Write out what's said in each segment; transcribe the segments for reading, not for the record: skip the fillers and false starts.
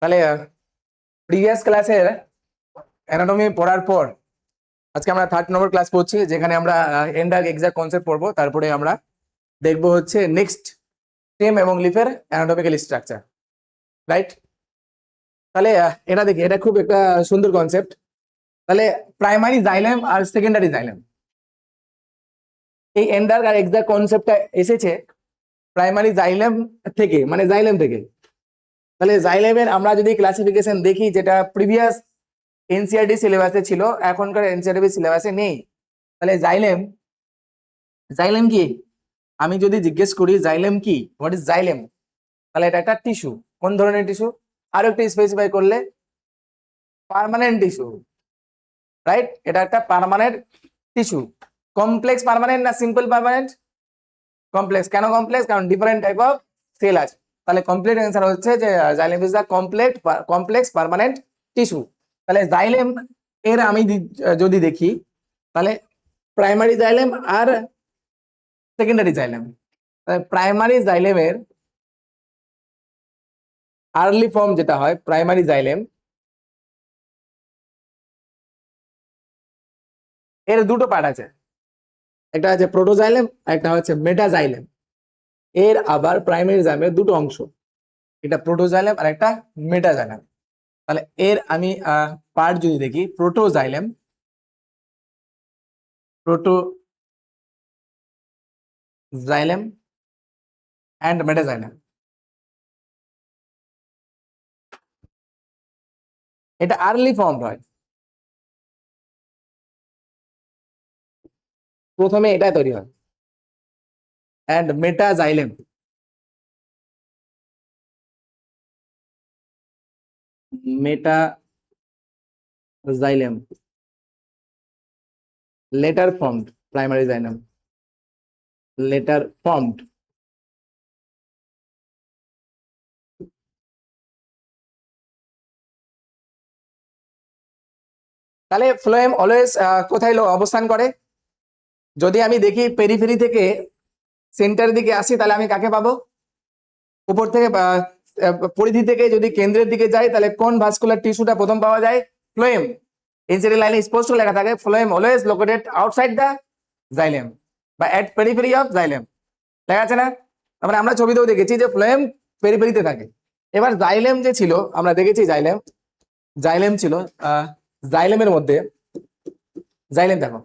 তাহলে প্রিভিয়াস ক্লাসের অ্যানাটমি পড়ার পর আজকে আমরা 3rd নম্বর ক্লাস পড়ছি, যেখানে আমরা এন্ডার এক্সাক্ট কনসেপ্ট পড়বো। তারপরে আমরা দেখবো হচ্ছে নেক্সট স্টেম এবং লিফের অ্যানাটমিক্যাল স্ট্রাকচার, রাইট? তাহলে এটা দেখি, এটা খুব একটা সুন্দর কনসেপ্ট। তাহলে প্রাইমারি জাইলেম আর সেকেন্ডারি জাইলেম, এই এন্ডার আর এক্সাক্ট কনসেপ্টটা এসেছে প্রাইমারি জাইলেম থেকে, মানে জাইলেম থেকে। তাহলে জাইলেমের আমরা যদি ক্লাসিফিকেশন দেখি, যেটা প্রিভিয়াস এনসিআরটি সিলেবাসে ছিল, এখনকার এনসিআরটি সিলেবাসে নেই। তাহলে জাইলেম, জাইলেম কি? আমি যদি জিজ্ঞেস করি জাইলেম কি, হোয়াট ইজ জাইলেম, তাহলে এটা একটা টিস্যু। কোন ধরনের টিস্যু? আরো একটু স্পেসিফাই করলে, পার্মানেন্ট টিস্যু, রাইট? এটা একটা পার্মানেন্ট টিস্যু। কমপ্লেক্স পার্মানেন্ট না সিম্পল পার্মানেন্ট? কমপ্লেক্স। কেন কমপ্লেক্স? কারণ ডিফারেন্ট টাইপ অফ সেল আছে। তাহলে কমপ্লিট অ্যান্সার হচ্ছে যে xylem is the complex permanent tissue. তাহলে জাইলেম এর আমি যদি দেখি, তাহলে প্রাইমারি জাইলেম আর সেকেন্ডারি জাইলেম। প্রাইমারি জাইলেমের আর্লি ফর্ম যেটা হয় প্রাইমারি জাইলেম, এর দুটো পার্ট আছে, একটা আছে প্রোটোজাইলেম, একটা হচ্ছে মেটাজাইলেম। এর আবার প্রাইমারি জাইলেমের দুটো অংশ, এটা প্রোটোজাইলেম আর একটা মেটাজাইলেম। তাহলে এর আমি পার্ট যদি দেখি, প্রোটোজাইলেম, প্রোটোজাইলেম অ্যান্ড মেটাজাইলেম, এটা আর্লি ফর্ম হয়। প্রথমে এটা তৈরি হয়। And metaxylem, metaxylem later formed primary xylem, later formed। তাহলে ফ্লোয়েম অলওয়েজ কোথায় অবস্থান করে? যদি আমি দেখি পেরিফেরি থেকে সেন্টার দিকে আসি, তাহলে আমি কাকে পাবো? উপর থেকে পরিধি থেকে যদি কেন্দ্রের দিকে যাই, তাহলে কোন ভাস্কুলার টিস্যুটা প্রথম পাওয়া যায়? ফ্লোয়েম। এনসিডি লাইনে স্পষ্ট লেখা থাকে, phloem always located outside the xylem বা এট পেরিফেরি অফ জাইলেম, লেখা আছে না? তারপরে আমরা ছবিতেও দেখেছি যে ফ্লোয়েম পেরিফেরিতে থাকে। এবার জাইলেম যে ছিল, আমরা দেখেছি জাইলেম, জাইলেম ছিল জাইলেমের মধ্যে, জাইলেম দেখো,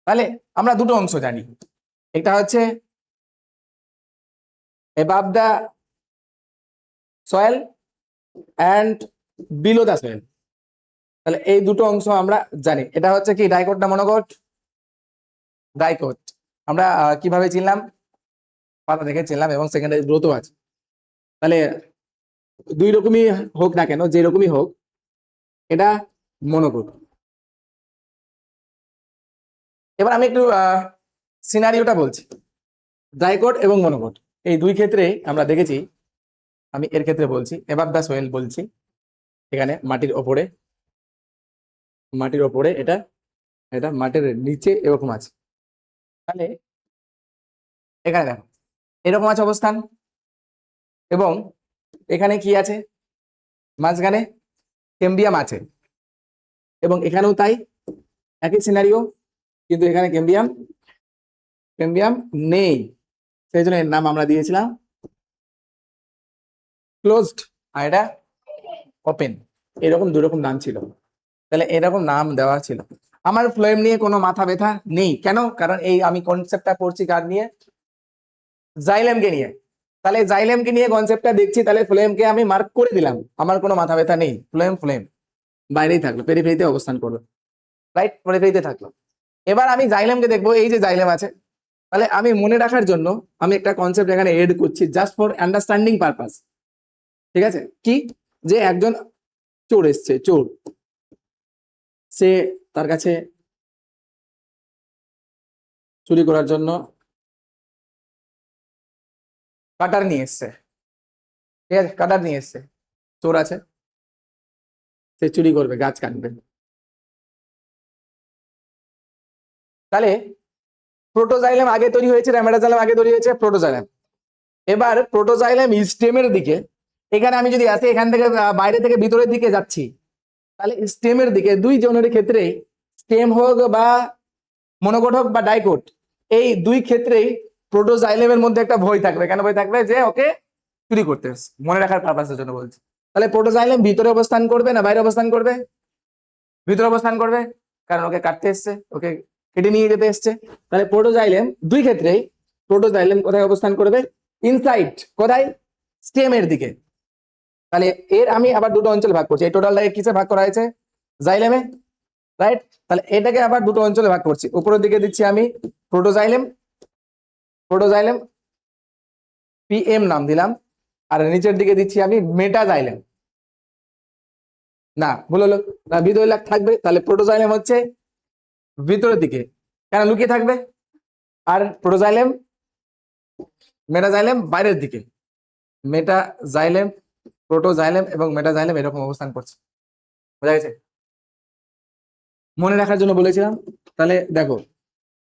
তাহলে আমরা দুটো অংশ জানি, একটা হচ্ছে above the soil and below the soil। তাহলে এই দুটো অংশ আমরা জানি। এটা হচ্ছে কি, ডাইকোট না মনোকোট? ডাইকোট। আমরা কিভাবে চিনলাম? পাতা দেখে চিনলাম, এবং সেকেন্ডারি গ্রোথও আছে। তাহলে দুই রকমই হোক না কেন, যে রকমই হোক, এটা মনোকোট। এবার আমি একটু সিনারিওটা বলছি, ডাইকোট এবং মনোকোট এই দুই ক্ষেত্রে আমরা দেখেছি। আমি এর ক্ষেত্রে বলছি এবাব দা সোয়েল বলছি, এখানে মাটির ওপরে, মাটির ওপরে, এটা এটা মাটির নিচে এরকম আছে। তাহলে এখানে দেখো এরকম আছে অবস্থান, এবং এখানে কি আছে? মাঝখানে ক্যাম্বিয়াম আছে, এবং এখানেও তাই, একই সিনারিও, কিন্তু এখানে ক্যাম্বিয়াম ক্যাম্বিয়াম নেই। সেই জন্য এর নাম আমরা দিয়েছিলাম ক্লোজড, আর এটা ওপেন। এরকম দুই রকম নাম ছিল। তাহলে এরকম নাম দেওয়া ছিল। আমার ফ্লোয়েম নিয়ে কোনো মাথা ব্যথা নেই। কেন? কারণ এই আমি কনসেপ্টটা পড়ছি কার নিয়ে? জাইলেমকে নিয়ে। তাহলে জাইলেমকে নিয়ে কনসেপ্টটা দেখছি, তাহলে ফ্লোয়েমকে আমি মার্ক করে দিলাম, আমার কোনো মাথা ব্যথা নেই। ফ্লোয়েম ফ্লোয়েম বাইরেই থাকলো, পেরিফেরিতে অবস্থান করলো, রাইট? পেরিফেরিতে থাকলো। এবার আমি জাইলেমকে দেখবো, এই যে জাইলেম আছে। তাহলে আমি মনে রাখার জন্য আমি একটা কনসেপ্ট এখানে এড করছি, জাস্ট ফর আন্ডারস্ট্যান্ডিং পারপাস। ঠিক আছে? কি? যে একজন চোর এসছে, চোর, সে তার কাছে চুরি করার জন্য কাটার নিয়ে এসছে। ঠিক আছে? কাটার নিয়ে এসছে, চোর আছে, সে চুরি করবে, গাছ কাটবে। তাহলে প্রোটোজাইলেম আগে তৈরি হয়েছে না মেটাজাইলেম আগে তৈরি হয়েছে? প্রোটোজাইলেম। এবার প্রোটোজাইলেম স্টেমের দিকে এখানে আমি যদি আসি এখান থেকে বাইরে থেকে ভিতরের দিকে যাচ্ছি, তাহলে স্টেমের দিকে দুই জনের ক্ষেত্রে, স্টেম হোক বা মনোকোট হোক বা ডাইকোট, এই দুই ক্ষেত্রেই প্রোটোজাইলেমের মধ্যে একটা ভয় থাকবে। কেন ভয় থাকবে? যে ওকে চুরি করতে এসছে। মনে রাখার পারপাসের জন্য বলছি। তাহলে প্রোটোজাইলেম ভিতরে অবস্থান করবে না বাইরে অবস্থান করবে? ভিতরে অবস্থান করবে, কারণ ওকে কাটতে এসছে, ওকে কেটে নিয়ে যেতে এসছে। তাহলে প্রোটোজাইলেম দুই ক্ষেত্রেই প্রোটোজাইলেম কোথায় অবস্থান করবে? ইনসাইড। কোথায়? স্টেমের দিকে। তাহলে এর আমি আবার দুটো অঞ্চলে ভাগ করছি। এই টোটালটাকে কিসে ভাগ করা হয়েছে? জাইলেমে, রাইট? তাহলে এটাকে আবার দুটো অঞ্চলে ভাগ করছি। উপরের দিকে দিচ্ছি আমি প্রোটোজাইলেম, প্রোটোজাইলেম পিএম নাম দিলাম, আর নিচের দিকে দিচ্ছি আমি মেটাজাইলেম। না, ভুল হলো না, ভিতরে থাকবে। তাহলে প্রোটোজাইলেম হচ্ছে ভিতরের দিকে, কেন লুকিয়ে থাকবে? আর প্রোটোজাইলেম মেটাজাইলেম বাইরের দিকে। মেটাজাইলেম, প্রোটোজাইলেম এবং মেটাজাইলেম এরকম অবস্থান করছে। বোঝা গেছে? মনে রাখার জন্য বলেছিলাম। তাহলে দেখো,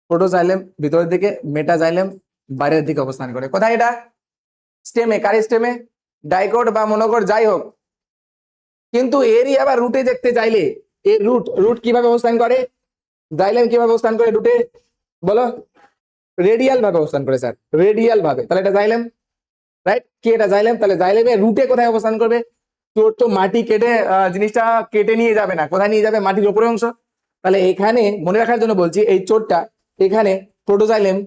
প্রোটোজাইলেম ভিতরের দিকে, মেটাজাইলেম বাইরের দিকে অবস্থান করে। কোথায় এটা? স্টেমে। কার স্টেমে? ডাইকোট বা মনোকোট যাই হোক। কিন্তু এরই আবার রুটে দেখতে চাইলে, এর রুট রুট কিভাবে অবস্থান করে? জাইলেম কিভাবে অবস্থান করে রুটে? বলো। রেডিয়াল ভাবে অবস্থান করে স্যার, রেডিয়াল ভাবে। তাহলে এটা জাইলেম, রাইট? কি এটা জাইলেম? তাহলে জাইলেমের রুটে কোথায় অবস্থান করবে? চোর তো মাটি কেটে জিনিসটা কেটে নিয়ে যাবে না, কোথায় নিয়ে যাবে? মাটির উপরের অংশ। তাহলে এখানে মনে রাখার জন্য বলছি, এই চোরটা এখানে প্রোটোজাইলেম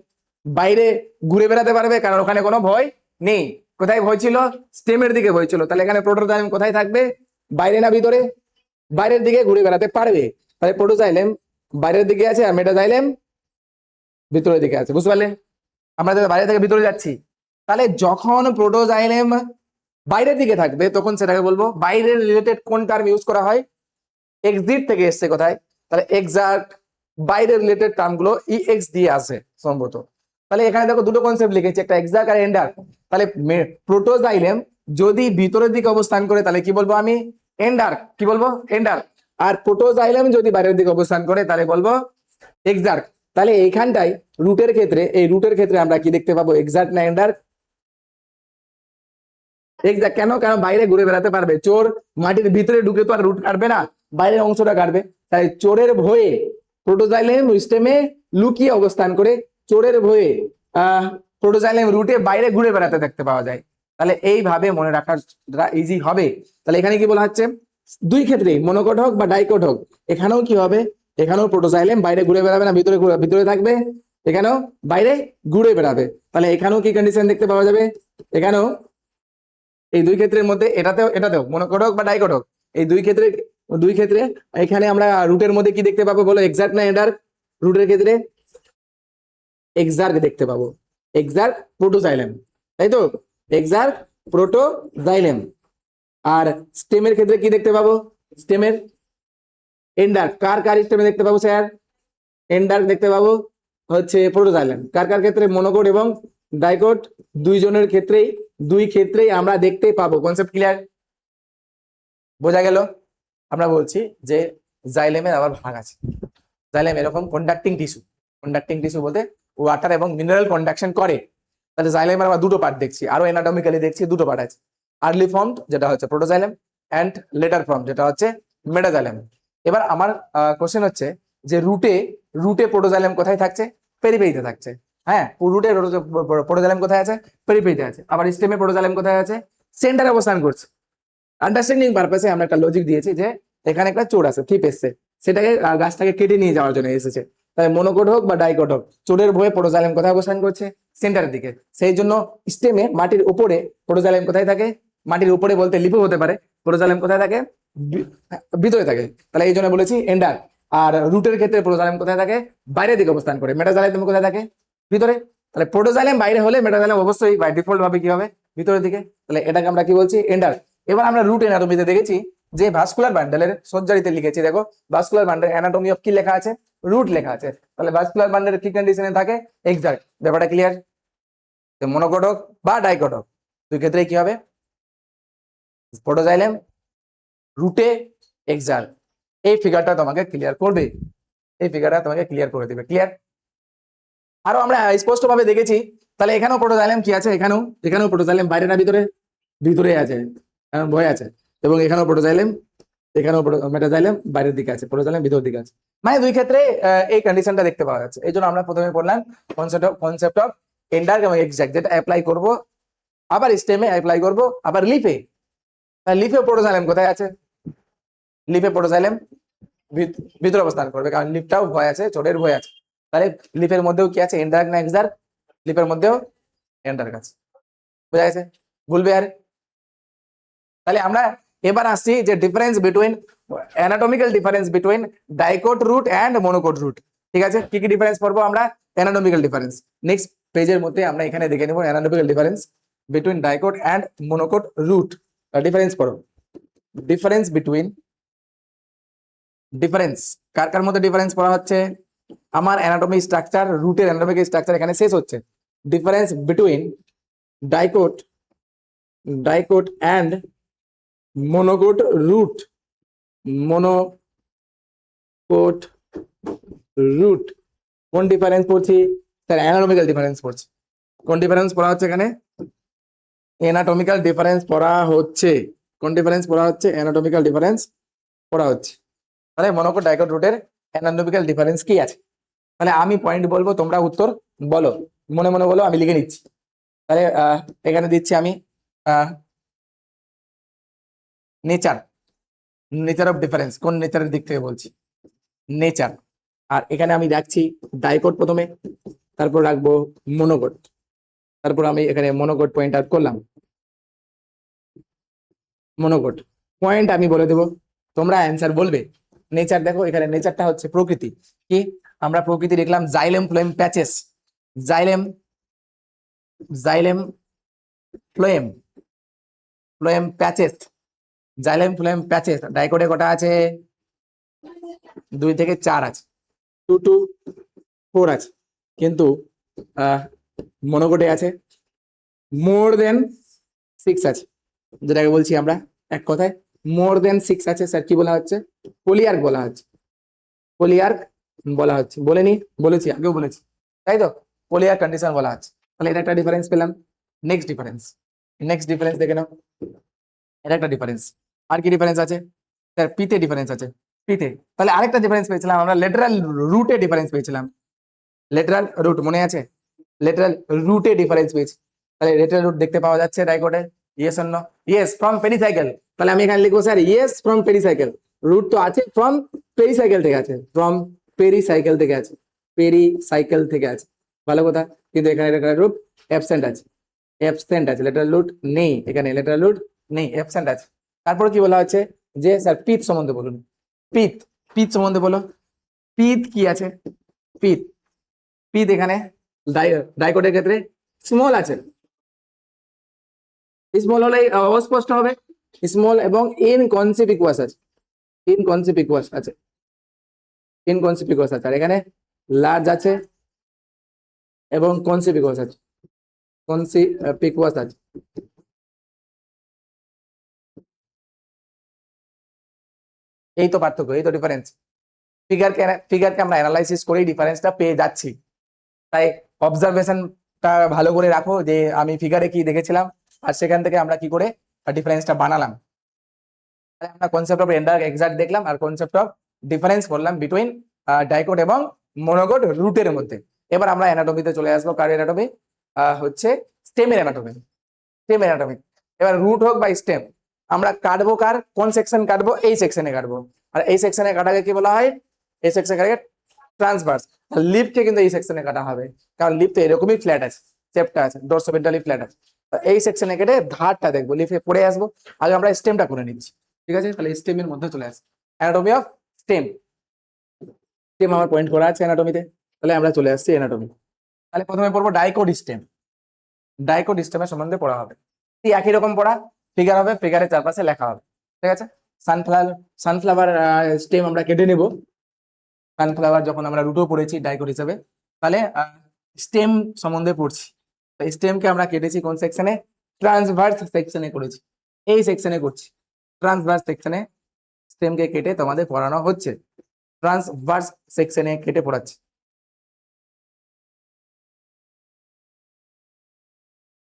বাইরে ঘুরে বেড়াতে পারবে, কারণ ওখানে কোনো ভয় নেই। কোথায় ভয় ছিল? স্টেমের দিকে ভয় ছিল। তাহলে এখানে প্রোটোজাইলেম কোথায় থাকবে? বাইরে না ভিতরে? বাইরের দিকে ঘুরে বেড়াতে পারবে। তাহলে প্রোটোজাইলেম বাইরের দিকে আছে আর মেটাজাইলেম ভিতরের দিকে আছে। বুঝতে পারলে? আমরা যদি বাইরে থেকে ভিতরে যাচ্ছি, তাহলে যখন প্রোটোজাইলেম বাইরের দিকে থাকবে তখন সেটাকে বলবো বাইরের রিলেটেড কোন টার্ম ইউজ করা হয়? এক্সিট থেকে এসছে কোথায়? তাহলে এক্সাক্ট বাইরের রিলেটেড টার্মগুলো ইএক্স দিয়ে আসে সম্ভবত। তাহলে এখানে দেখো দুটো কনসেপ্ট লিখেছি, একটা এক্সাক্ট আর এন্ডার। তাহলে প্রোটোজাইলেম যদি ভিতরের দিকে অবস্থান করে তাহলে কি বলবো আমি? এন্ডার। কি বলবো? এন্ডার। আর প্রোটোজাইলেম যদি বাইরের দিকে অবস্থান করে তাহলে বলবো এক্সাক্ট। তাহলে এইখানটাই রুটের ক্ষেত্রে, এই রুটের ক্ষেত্রে আমরা কি দেখতে পাবো? এক্সাক্ট না এন্ডার? এক্সাক্ট। কেন? কারণ বাইরে ঘুরে বেড়াতে পারবে। চোর মাটির ভিতরে ঢুকে তো আর রুট কাটবে না, বাইরের অংশটা কাটবে। তাই চোরের ভয়ে প্রোটোজাইলেম স্টেমে লুকিয়ে অবস্থান করে, চোরের ভয়ে প্রোটোজাইলেম রুটে বাইরে ঘুরে বেড়াতে দেখতে পাওয়া যায়। তাহলে এইভাবে মনে রাখাটা ইজি হবে। তাহলে এখানে কি বলা হচ্ছে? দুই ক্ষেত্রে মনোকোট হোক বা ডাইকোট হোক, এখানেও কি হবে? এখানেও প্রোটোজাইলেম বাইরে ঘুরে বেড়াবে না, ভিতরে ভিতরে থাকবে। এখানেও বাইরে ঘুরে বেড়াবে। তাহলে এখানেও কি কন্ডিশন দেখতে পাওয়া যাবে? এখানেও এই দুই ক্ষেত্রের মধ্যে এটাতেও মনোকোট হোক বা ডাইকোট হোক, এই দুই ক্ষেত্রে এখানে আমরা রুটের মধ্যে কি দেখতে পাবো? বলো, এক্সাক্ট না এন্ডার? রুটের ক্ষেত্রে এক্সাক্ট দেখতে পাবো। এক্সাক্ট প্রোটোজাইলেম, তাই তো? Exact protoxylem. আর স্টেমের ক্ষেত্রে কি দেখতে পাবো? স্টেমের এন্ডার। কার কার স্টেমে দেখতে পাবো স্যার? এন্ডার দেখতে পাবো হচ্ছে প্রোটোজাইলেম। কার কার ক্ষেত্রে? মনোকোট এবং ডাইকোট দুইজনের ক্ষেত্রেই, দুই ক্ষেত্রেই আমরা দেখতে পাবো। Concept clear? বোঝা গেল? আমরা বলছি যে জাইলেমের আবার ভাগ আছে। জাইলেম এরকম কন্ডাক্টিং টিস্যু। কন্ডাক্টিং টিস্যু বলতে ওয়াটার এবং মিনারেল কন্ডাকশন করে। তাহলে জাইলেমের আমরা দুটো পার্ট দেখছি, আরো এনাটমিক্যালি দেখছি দুটো পার্ট আছে। আর্লি ফর্ম যেটা হচ্ছে প্রোটোজাইলেম, অ্যান্ড লেটার ফর্ম যেটা হচ্ছে মেটাজাইলেম। এবার আমার কোশ্চেন হচ্ছে যে রুটে রুটে প্রোটোজাইলেম কোথায় থাকছে? পেরিফেরিতে থাকছে। হ্যাঁ, রুটে প্রোটোজাইলেম কোথায় আছে? পেরিফেরিতে আছে। আবার স্টেমে প্রোটোজাইলেম কোথায় আছে? সেন্টারে অবস্থান করছে। আন্ডারস্ট্যান্ডিং পারপাসে আমরা একটা লজিক দিয়েছি যে এখানে একটা চোর আছে, থিপ এসছে, সেটাকে গাছটাকে কেটে নিয়ে যাওয়ার জন্য এসেছে। তাই মনোকোট হোক বা ডাইকোট হোক, চোরের ভয়ে প্রোটোজাইলেম কোথায় অবস্থান করছে? সেন্টারের দিকে। সেই জন্য স্টেমে মাটির উপরে প্রোটোজাইলেম কোথায় থাকে? মাটির উপরে বলতে লিপো হতে পারে। প্রোটোজাইলেম কোথায় থাকে? ভিতরে থাকে। তাহলে এই জন্য বলেছি এন্ডার। আর রুটের ক্ষেত্রে প্রোটোজাইলেম কোথায় থাকে? বাইরের দিকে অবস্থান করে। মেটাজাইলেম কোথায় থাকে? ভিতরে। তাহলে প্রোটোজাইলেম বাইরে হলে মেটাজাইলেম অবশ্যই বাই ডিফল্ট ভাবে কি হবে? ভিতরের দিকে। তাহলে এটাকে আমরা কি বলছি? এন্ডার। এবার আমরা রুট অ্যানাটমিতে দেখেছি যে ভাস্কুলার বান্ডেলের সজ্জারিতে লিখেছি, দেখো ভাস্কুলার বান্ডেল অ্যানাটমি অফ কি লেখা আছে? রুট লেখা আছে। তাহলে ভাস্কুলার বান্ডেলের কি কন্ডিশনে থাকে? এক্সাক্ট। ব্যাপারটা ক্লিয়ার? মনোকোট হোক বা ডাইকোট হোক, দুই ক্ষেত্রে কি হবে? প্রোটোজাইলেম রুটে এক্সাক্ট। এই ফিগারটা তোমাকে ক্লিয়ার করবে, এই ফিগারটা তোমাকে ক্লিয়ার করে দেবে। ক্লিয়ার? আরো আমরা স্পষ্ট ভাবে দেখেছি। তাহলে এখানেও প্রোটোজাইলেম কি আছে? এখানেও প্রোটোজাইলেম বাইরে না ভিতরে? ভিতরে আছে। এখন বয়ে আছে, এবং এখানেও প্রোটোজাইলেম, এখানেও মেটাজাইলেম বাইরের দিকে আছে, প্রোটোজাইলেম ভিতর দিকে আছে। মানে দুই ক্ষেত্রে এই কন্ডিশনটা দেখতে পাওয়া যাচ্ছে। এই জন্য আমরা প্রথমে পড়লাম কনসেপ্ট অফ এন্ডার্ক এবং এক্সাক্ট, যেটা অ্যাপ্লাই করব আবার স্টেমে, অ্যাপ্লাই করব আবার লিফে। লিফে প্রোটোজাইলেম কোথায় আছে? লিফে প্রোটোজাইলেম ভিতরে অবস্থান করবে, কারণ লিফটাও ভয় আছে, চোরের ভয় আছে। তাহলে লিফের মধ্যেও কি আছে, এন্ডার্ক না এক্সার্ক? লিফের মধ্যেও এন্ডার্ক আছে। বোঝা গেছে? ভুলবে আর? তাহলে আমরা এবার আসছি যে difference between, anatomical difference between dicot root and monocot root. ঠিক আছে, কি কি ডিফারেন্স পড়বো আমরা? অ্যানাটমিক্যাল ডিফারেন্স নেক্সট পেজের মধ্যে আমরা এখানে দেখে নেব। Anatomical difference between dicot and monocot root. Difference পড়ো, ডিফারেন্স বিটুইন, ডিফারেন্স কার কার মধ্যে ডিফারেন্স পড়া হচ্ছে? আমার অ্যানাটমি স্ট্রাকচার, রুটের অ্যানাটমিক স্ট্রাকচার এখানে শেষ হচ্ছে। Difference between dicot, dicot and monocot root, monocot root. কোন ডিফারেন্স পড়ছি? স্যার অ্যানাটমিক্যাল ডিফারেন্স পড়ছি। কোন ডিফারেন্স পড়া হচ্ছে এখানে? অ্যানাটমিক্যাল ডিফারেন্স পড়া হচ্ছে। কোন ডিফারেন্স পড়া হচ্ছে? অ্যানাটমিক্যাল ডিফারেন্স পড়া হচ্ছে। তাহলে মনোকোট ডাইকোট রুটের অ্যানাটমিক্যাল ডিফারেন্স কি আছে? তাহলে আমি পয়েন্ট বলবো, তোমরা উত্তর বলো, মনে মনে বলো, আমি লিখে নিচ্ছি। তাহলে এখানে দিচ্ছি আমি নেচার, নেচার অফ ডিফারেন্স। কোন নেচারের দিক থেকে বলছি? নেচার। আর এখানে আমি রাখছি ডাইকোট প্রথমে, তারপর রাখবো মনোকোট, তারপর আমি এখানে মনোকোট পয়েন্ট আউট করলাম। মনোকোট পয়েন্ট আমি বলে দেবো, তোমরা অ্যান্সার বলবে। নেচার দেখো, এখানে নেচারটা হচ্ছে প্রকৃতি। কি আমরা প্রকৃতি দেখলাম? Xylem phloem patches, xylem, xylem phloem, phloem patches, xylem phloem patches. ডাইকোটে কটা আছে? 2 থেকে 4 আছে, 2 to 4 আছে। কিন্তু মনোকোটে আছে মোর দেন 6 আছে, যেটাকে বলছি আমরা এক কথায় মোর দেন 6 আছে। স্যার কি বলা হচ্ছে? পলিয়ার্ক বলা হচ্ছে, পলিয়ার্ক বলা হচ্ছে। বলেনি? বলেছি, আগেও বলেছি, তাই তো? পলিয়ার্ক কন্ডিশন বলা হচ্ছে। তাহলে এটা একটা ডিফারেন্স পেলাম। নেক্সট ডিফারেন্স, নেক্সট ডিফারেন্স দেখে নাও। এটা একটা ডিফারেন্স। আর কি ডিফারেন্স আছে? স্যার পিতে ডিফারেন্স আছে, পিতে। তাহলে আরেকটা ডিফারেন্স পেয়েছিলাম আমরা, লেটারাল রুটে ডিফারেন্স পেয়েছিলাম। লেটারাল রুট মনে আছে? লেটারাল রুটে ডিফারেন্স পেয়েছি। তাহলে লেটারাল রুট দেখতে পাওয়া যাচ্ছে ডাইকোটে, yes or no? Yes from pericycle. তাহলে আমি এখানে লিখবো sir yes from pericycle. Root তো আছে, ফ্রম পেরিসাইকেল থেকে আছে, ফ্রম পেরিসাইকেল থেকে আছে, পেরিসাইকেল থেকে আছে, ভালো কথা। কিন্তু এখানে লেটারাল রুট অ্যাবসেন্ট আছে, অ্যাবসেন্ট আছে, লেটারাল রুট নেই এখানে, লেটারাল রুট নেই, অ্যাবসেন্ট আছে। তারপর কি বলা হচ্ছে? যে স্যার পিত সম্বন্ধে বলুন, পিত, পিত সম্বন্ধে বলো। পিত কি আছে? পিত, পিত এখানে ডাইকোটের ক্ষেত্রে স্মল আছে, স্মল হলে অস্পষ্ট হবে, স্মল এবং ইনকনসিপিকুয়াস আছে, ইনকনসিপিকুয়াস আছে, ইনকনসিপিকুয়াস আছে। আর এখানে লার্জ আছে এবং কনসিপিকুয়াস আছে, কনসিপিকুয়াস আছে। এই তো পার্থক্য, এই তো ডিফারেন্স। ফিগারকে আমরা অ্যানালাইসিস করেই ডিফারেন্সটা পেয়ে যাচ্ছি। তাই অবজারভেশনটা ভালো করে রাখো, যে আমি ফিগারে কি দেখেছিলাম আর সেখান থেকে আমরা কি করে ডিফারেন্সটা বানালাম। আমরা কনসেপ্ট অফ এন্ডার্ক এক্সাক্ট দেখলাম, আর কনসেপ্ট অফ ডিফারেন্স বললাম বিটুইন ডাইকোট এবং মনোকোট রুটের মধ্যে। এবার আমরা অ্যানাটমিতে চলে আসবো। কার অ্যানাটমি? হচ্ছে স্টেমের অ্যানাটমি, স্টেম অ্যানাটমি। এবার রুট হোক বা স্টেম, আমরা কাটবো কার, কোন সেকশন কাটবো? এই সেকশনে কাটবো। আর এই সেকশনে কাটাকে কি বলা হয়? এই সেকশনে কাটাকে ট্রান্সভার্স। লিফকে কিন্তু এই সেকশনে কাটা হবে, কারণ লিফ তো এরকমই ফ্ল্যাট আছে, চেপটা আছে, ডোরসোভেন্ট্রালি ফ্ল্যাট আছে। এই সেকশনে কেটে ধারটা দেখবো, লিফে পড়ে আসবো। আগে আমরা স্টেমটা করে নিচ্ছি, ঠিক আছে? তাহলে স্টেমের মধ্যে চলে আসি, অ্যানাটমি অফ স্টেম। স্টেম আমার পয়েন্ট করা আছে অ্যানাটমিতে, তাহলে আমরা চলে আসছি অ্যানাটমি। তাহলে প্রথমে পড়বো ডাইকোট স্টেম। ডাইকোট স্টেমের সম্বন্ধে পড়া হবে, একই রকম পড়া, ফিগার হবে, ফিগারের চারপাশে লেখা হবে, ঠিক আছে? সানফ্লাওয়ার, সানফ্লাওয়ার স্টেম আমরা কেটে নেব। সানফ্লাওয়ার যখন আমরা রুটও পড়েছি ডাইকোট হিসেবে, তাহলে স্টেম সম্বন্ধে পড়ছি। স্টেমকে আমরা কেটেছি কোন সেকশনে? ট্রান্সভার্স সেকশনে করেছি, এই সেকশনে করছি। ট্রান্সভার্স সেকশনে স্টেমকে কেটে তোমাদের পড়ানো হচ্ছে, ট্রান্সভার্স সেকশনে কেটে পড়াচ্ছি।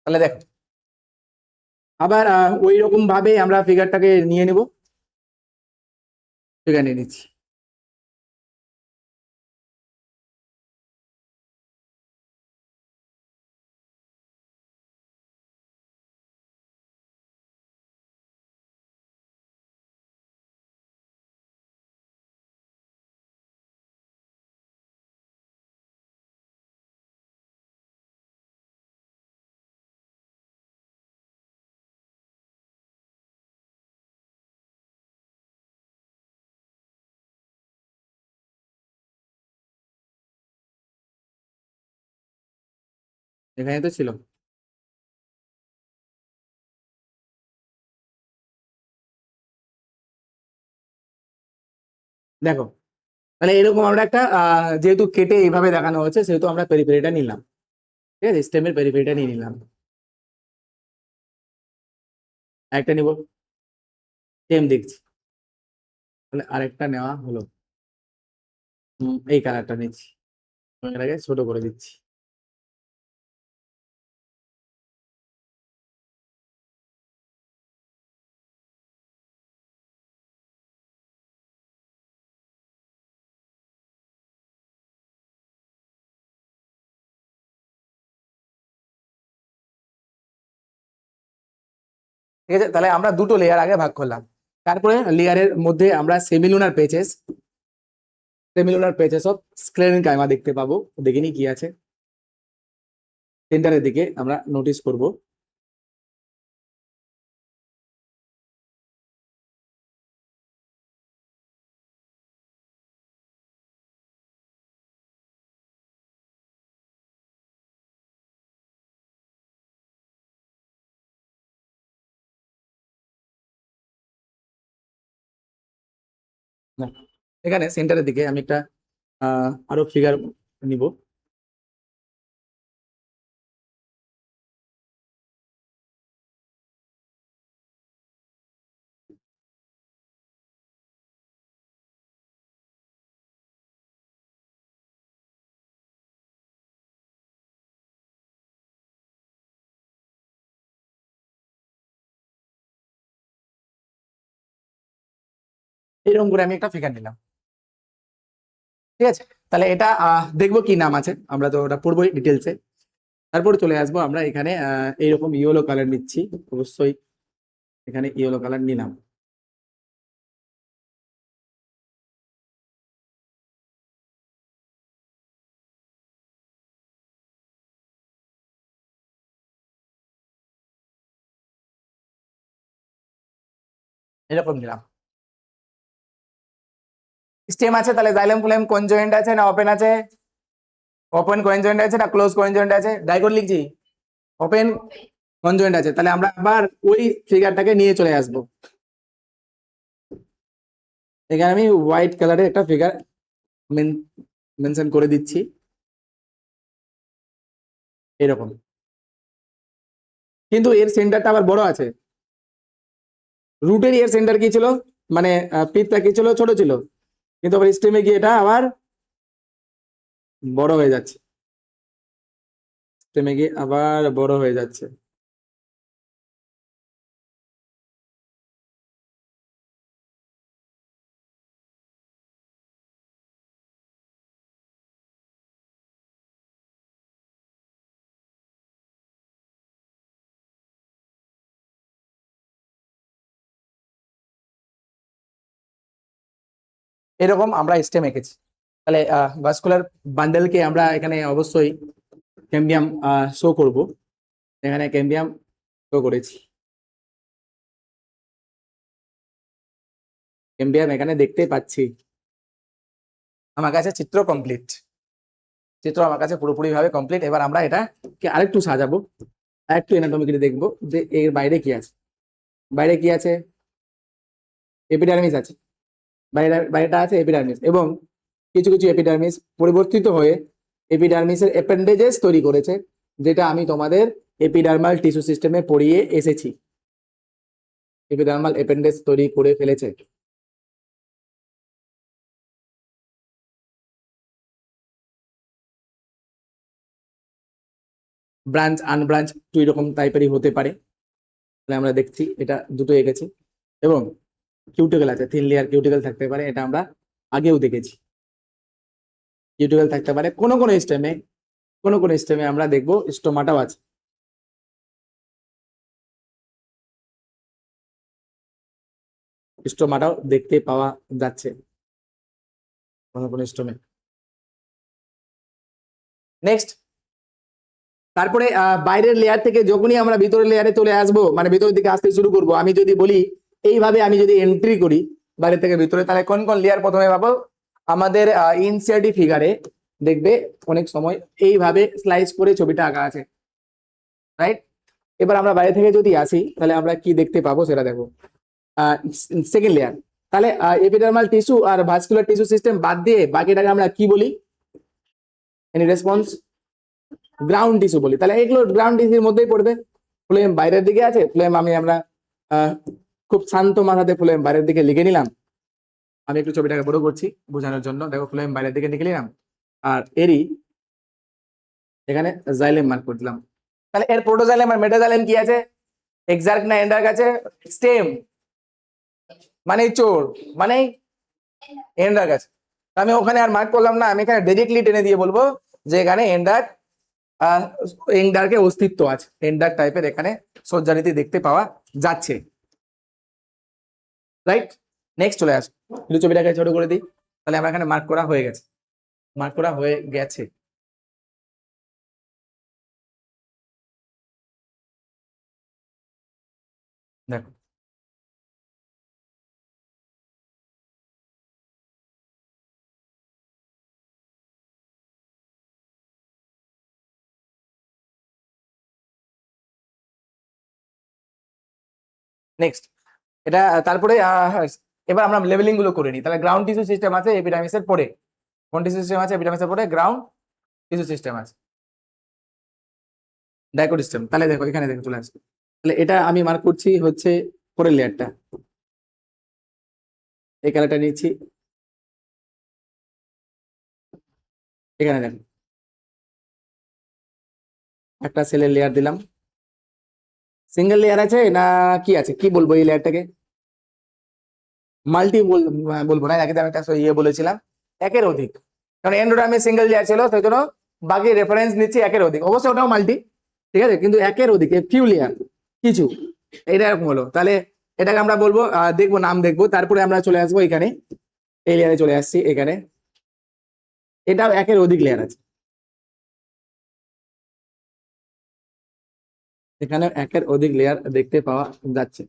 তাহলে দেখো, আবার ওই রকম ভাবে আমরা ফিগারটাকে নিয়ে নেব, ফিগার নিয়ে নিচ্ছি। এখানে তো ছিল। দেখো, তাহলে এরকম আমরা একটা যেহেতু কেটে এইভাবে দেখানো হচ্ছে, সেহেতু আমরা পেরিফেরিটা নিলাম। ঠিক আছে, স্টেমের পেরিফেরিটা নিয়ে নিলাম। একটা নিব, সেম দেখছি, তাহলে আরেকটা নেওয়া হলো। এই কালারটা নিচ্ছি, এটাকে ছোট করে দিচ্ছি। ঠিক আছে, তাহলে আমরা দুটো লেয়ার আগে ভাগ করলাম। তারপরে লেয়ারের মধ্যে আমরা সেমিলুনার পেচেস অফ স্ক্লেরিন কাইমা দেখতে পাবো। দেখিনি কি আছে, সেন্টারের দিকে আমরা নোটিস করব। এখানে সেন্টারের দিকে আমি একটা আরো ফিগার নিব। এরকম করে আমি একটা ফিগার নিলাম। ঠিক আছে, তাহলে এটা দেখবো কি নাম আছে, আমরা তো ওটা পড়বোই ডিটেলসে। তারপরে চলে আসবো আমরা এখানে এইরকম ইয়েলো কালার নিচ্ছি, অবশ্যই এখানে ইয়েলো কালার নিলাম। এরকম নিলাম। স্টেম আছে, তাহলে জাইলেম ফ্লেম কনজয়েন্ট আছে না ওপেন আছে? ওপেন কনজয়েন্ট আছে না ক্লোজ কনজয়েন্ট আছে? ডাইকোট লিখছি, ওপেন কনজয়েন্ট আছে। তাহলে আমরা আবার ওই ফিগারটাকে নিয়ে চলে আসবো। এখানে আমি হোয়াইট কালারের একটা ফিগার মেনশন করে দিচ্ছি, এরকম। কিন্তু এর সেন্টারটা আবার বড় আছে। রুটের এর সেন্টার কি ছিল, মানে পিঠটা কি ছিল, ছোট ছিল, কিন্তু আবার স্টেমে গিয়ে এটা আবার বড় হয়ে যাচ্ছে, স্টেমে গিয়ে আবার বড় হয়ে যাচ্ছে। এরকম আমরা স্টেম এঁকেছি। তাহলে ভাস্কুলার বান্ডেলকে আমরা এখানে অবশ্যই ক্যাম্বিয়াম শো করব। এখানে ক্যাম্বিয়াম শো করেছি, ক্যাম্বিয়াম এখানে দেখতে পাচ্ছি। আমার কাছে চিত্র কমপ্লিট, চিত্র আমার কাছে পুরোপুরি ভাবে কমপ্লিট। এবার আমরা এটাকে আরেকটু সাজাবো, আরেকটু এনাটমিক্যালি দেখবো যে এর বাইরে কি আছে। বাইরে কি আছে? এপিডার্মিস আছে, বাইরে বাইরেটা আছে এপিডার্মিস, এবং কিছু কিছু এপিডার্মিস পরিবর্তিত হয়ে এপিডার্মিসের অ্যাপেন্ডেজেস তৈরি করেছে, যেটা আমি তোমাদের এপিডার্মাল টিস্যু সিস্টেমে পড়িয়ে এসেছি। এপিডার্মাল অ্যাপেন্ডেজ তৈরি করে ফেলেছে। ব্রাঞ্চ আনব্রাঞ্চ দুই রকম টাইপেরই হতে পারে। তাহলে আমরা দেখছি এটা দুটো এঁকেছি, এবং কিউটিকল আছে, 3 লেয়ার কিউটিকল থাকতে পারে, এটা আমরা আগেও দেখেছি। কিউটিকল থাকতে পারে কোনো কোনো স্টেমে, কোনো কোনো স্টেমে আমরা দেখবো স্টোমাটাও আছে। স্টোমাটাও দেখতে পাওয়া যাচ্ছে কোনো কোনো স্টোমে। নেক্সট, তারপরে বাইরের লেয়ার থেকে যখনই আমরা ভিতরের লেয়ারে চলে আসবো, মানে ভিতরের দিকে আসতে শুরু করব, আমি যদি বলি এইভাবে আমি যদি এন্ট্রি করি বাইরে থেকে ভিতরে, তাহলে কোন কোন লেয়ার প্রথমে পাবো? আমাদের ইনসিআরটি ফিগারে দেখবে অনেক সময় এইভাবে স্লাইস করে ছবিটা আঁকা আছে, রাইট? এবার আমরা বাইরে থেকে যদি আসি তাহলে আমরা কি দেখতে পাবো সেটা দেখো। সেকেন্ড লেয়ার, তাহলে এপিডার্মাল টিস্যু আর ভাস্কুলার টিস্যু সিস্টেম বাদ দিয়ে বাকিটাকে আমরা কি বলি? Any response? গ্রাউন্ড টিস্যু বলি। তাহলে এগুলো গ্রাউন্ড টিস্যুর মধ্যেই পড়বে। ফ্লেম বাইরের দিকে আছে, ফ্লেম আমরা খুব শান্ত মাথাতে ফ্লেম বাইরের দিকে লিখে নিলাম। আমি একটু ছবিটাকে বড় করছি বোঝানোর জন্য, দেখো ফ্লেম বাইরের দিকে লিখে নিলাম, আর এরই এখানে জাইলেম মার্ক করে দিলাম। তাহলে এর প্রোটোজাইলেম আর মেটাজাইলেম কি আছে? এক্সার্ক না এন্ডার্ক আছে? স্টেম মানে চোর, মানে এন্ডার্ক আছে। আমি ওখানে আর মার্ক করলাম না, আমি এখানে ডাইরেক্টলি টেনে দিয়ে বলবো যে এখানে এন্ডার্ক, এন্ডার্কের অস্তিত্ব আছে, এন্ডার্ক টাইপের এখানে সজ্জারিতে দেখতে পাওয়া যাচ্ছে, রাইট? নেক্সট চলে আস, ছবিটাকে ছোট করে দিই। তাহলে আমার এখানে মার্ক করা হয়ে গেছে, মার্ক করা হয়ে গেছে। দেখো নেক্সট, এটা তারপরে এবার আমরা লেভেলিং গুলো করে নিই। তাহলে গ্রাউন্ড টিস্যু সিস্টেম আছে এপিডার্মিসের পরে, কোন টিস্যু সিস্টেম আছে? এপিডার্মিসের পরে গ্রাউন্ড টিস্যু সিস্টেম আছে, ডাইকোট সিস্টেম। তাহলে দেখো এখানে দেখো চলে আসবে। তাহলে এটা আমি মার্ক করছি হচ্ছে পরের লেয়ারটা, এই কালারটা নিচ্ছি, এখানে দেখো একটা সেলের লেয়ার দিলাম। সিঙ্গেল লেয়ার আছে না কি আছে, কি বলবো এই লেয়ারটাকে? মাল্টি বলবো না, আগে আমি একটা বলেছিলাম একের অধিক, কারণ এন্ডোডার্মে সিঙ্গেল লেয়ার ছিল, সেই জন্য বাকি রেফারেন্স নিচ্ছি একের অধিক। অবশ্যই ওটাও মাল্টি, ঠিক আছে, কিন্তু একের অধিক, ফিউ লেয়ার কিছু, এটা এরকম হলো। তাহলে এটাকে আমরা বলবো দেখবো, নাম দেখবো, তারপরে আমরা চলে আসবো এখানে, এই লেয়ারে চলে আসছি এখানে, এটাও একের অধিক লেয়ার আছে, এখানে একের অধিক লেয়ার দেখতে পাওয়া যাচ্ছে,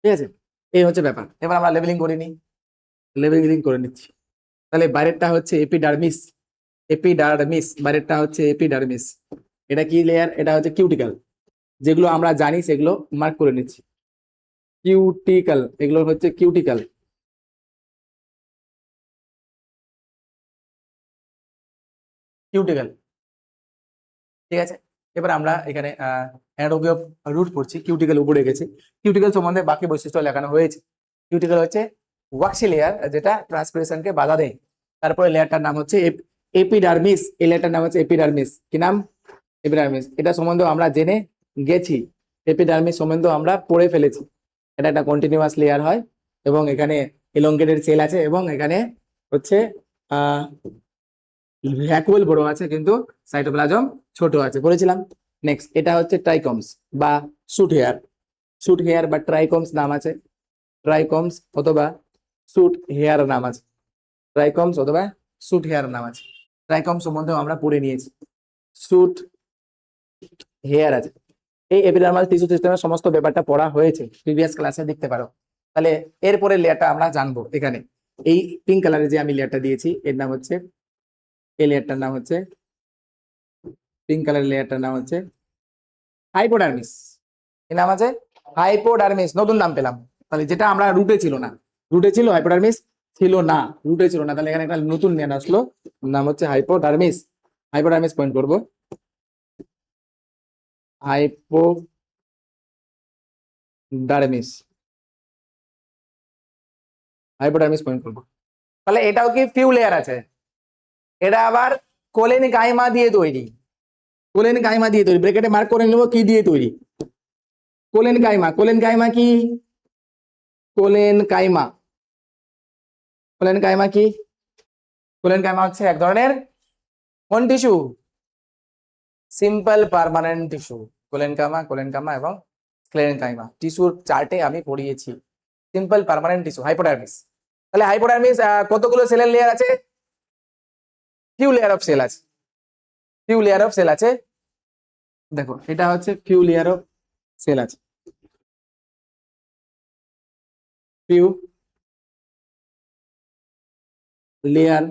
ঠিক আছে? এই হচ্ছে ব্যাপার। এবার আমরা লেবেলিং করে নিই, লেবেলিং করে নিচ্ছি। তাহলে বাইরেরটা হচ্ছে এপিডার্মিস, এপিডার্মিস বাইরেরটা হচ্ছে এপিডার্মিস। এটা কি লেয়ার? এটা হচ্ছে কিউটিক্যাল, যেগুলো আমরা জানি সেগুলো মার্ক করে নিচ্ছি। কিউটিক্যাল, এগুলো হচ্ছে কিউটিক্যাল, কিউটিক্যাল, ঠিক আছে? এবার আমরা এখানে অ্যানাটমি অফ রুট পড়ছি, কিউটিক্যাল উপরে গেছি। কিউটিক্যাল সম্বন্ধে বাকি বৈশিষ্ট্য লেখানো হয়েছে। কিউটিক্যাল হচ্ছে ওয়াক্সি লেয়ার, যেটা ট্রান্সপিরেশনকে বাধা দেয়। তারপরে লেয়ারটার নাম হচ্ছে এপিডার্মিস, এই লেয়ারটার নাম হচ্ছে এপিডার্মিস। কি নাম? এপিডার্মিস। এটা সম্বন্ধে আমরা জেনে গেছি, এপিডার্মিস সম্বন্ধে আমরা পড়ে ফেলেছি। এটা একটা কন্টিনিউয়াস লেয়ার হয়, এবং এখানে এলংগেটেড সেল আছে, এবং এখানে হচ্ছে ভ্যাকুয়াল বড় আছে কিন্তু সাইটোপ্লাজম ছোট আছে, বলেছিলাম। নেক্সট, এটা হচ্ছে ট্রাইকমস বা শুট হেয়ার, শুট হেয়ার বা ট্রাইকমস নাম আছে, ট্রাইকমস অথবা শুট হেয়ার নাম আছে, ট্রাইকমস অথবা শুট হেয়ার নাম আছে। ট্রাইকম সম্বন্ধেও আমরা পড়ে নিয়েছি, শুট হেয়ার আছে। এই এপিডার্মাল টিস্যু সিস্টেমের সমস্ত ব্যাপারটা পড়া হয়েছে, প্রিভিয়াস ক্লাসে দেখতে পারো। তাহলে এরপরে লেয়ারটা আমরা জানবো। এখানে এই পিঙ্ক কালারে যে আমি লেয়ারটা দিয়েছি, এর নাম হচ্ছে, এই লেয়ারটার নাম হচ্ছে, পিঙ্ক কালারের লেয়ারটার নাম হচ্ছে হাইপোডার্মিস। এর নাম আছে হাইপোডার্মিস, নতুন নাম পেলাম। তাহলে যেটা আমরা রুটে ছিল না, রুটে ছিল হাইপোডার্মিস ছিল না, রুটে ছিল না, তাহলে এখানে একটা নতুন নেম আসলো, নাম হচ্ছে হাইপোডার্মিস। হাইপোডার্মিস পয়েন্ট করবো, হাইপোডার্মিস, হাইপোডার্মিস পয়েন্ট করবো। তাহলে এটাও কি ফিউ লেয়ার আছে, এটা আবার কোলেন গাইমা দিয়ে তৈরি, কোলেন গাইমা দিয়ে তৈরি, ব্র্যাকেটে মার্ক করে নেবো কি দিয়ে তৈরি, কোলেন কাইমা, কোলেন কাইমা কি? কোলেন কাইমা, কোলেন কাইমা কি? কোলেন কাইমা হচ্ছে এক ধরনের কোন টিস্যু? Simple permanent tissue. Collenchyma এবং স্ক্লেরেন কাইমা টিস্যুর চার্টে আমি পড়িয়েছি। Simple permanent tissue hypodermis. তাহলে হাইপোডার্মিস কতগুলো সেলের লেয়ার আছে? ফিউ লেয়ার অফ সেল আছে, ফিউ লেয়ার অফ সেল আছে। দেখো এটা হচ্ছে ফিউ লেয়ার অফ সেল আছে, ফিউ লেয়ার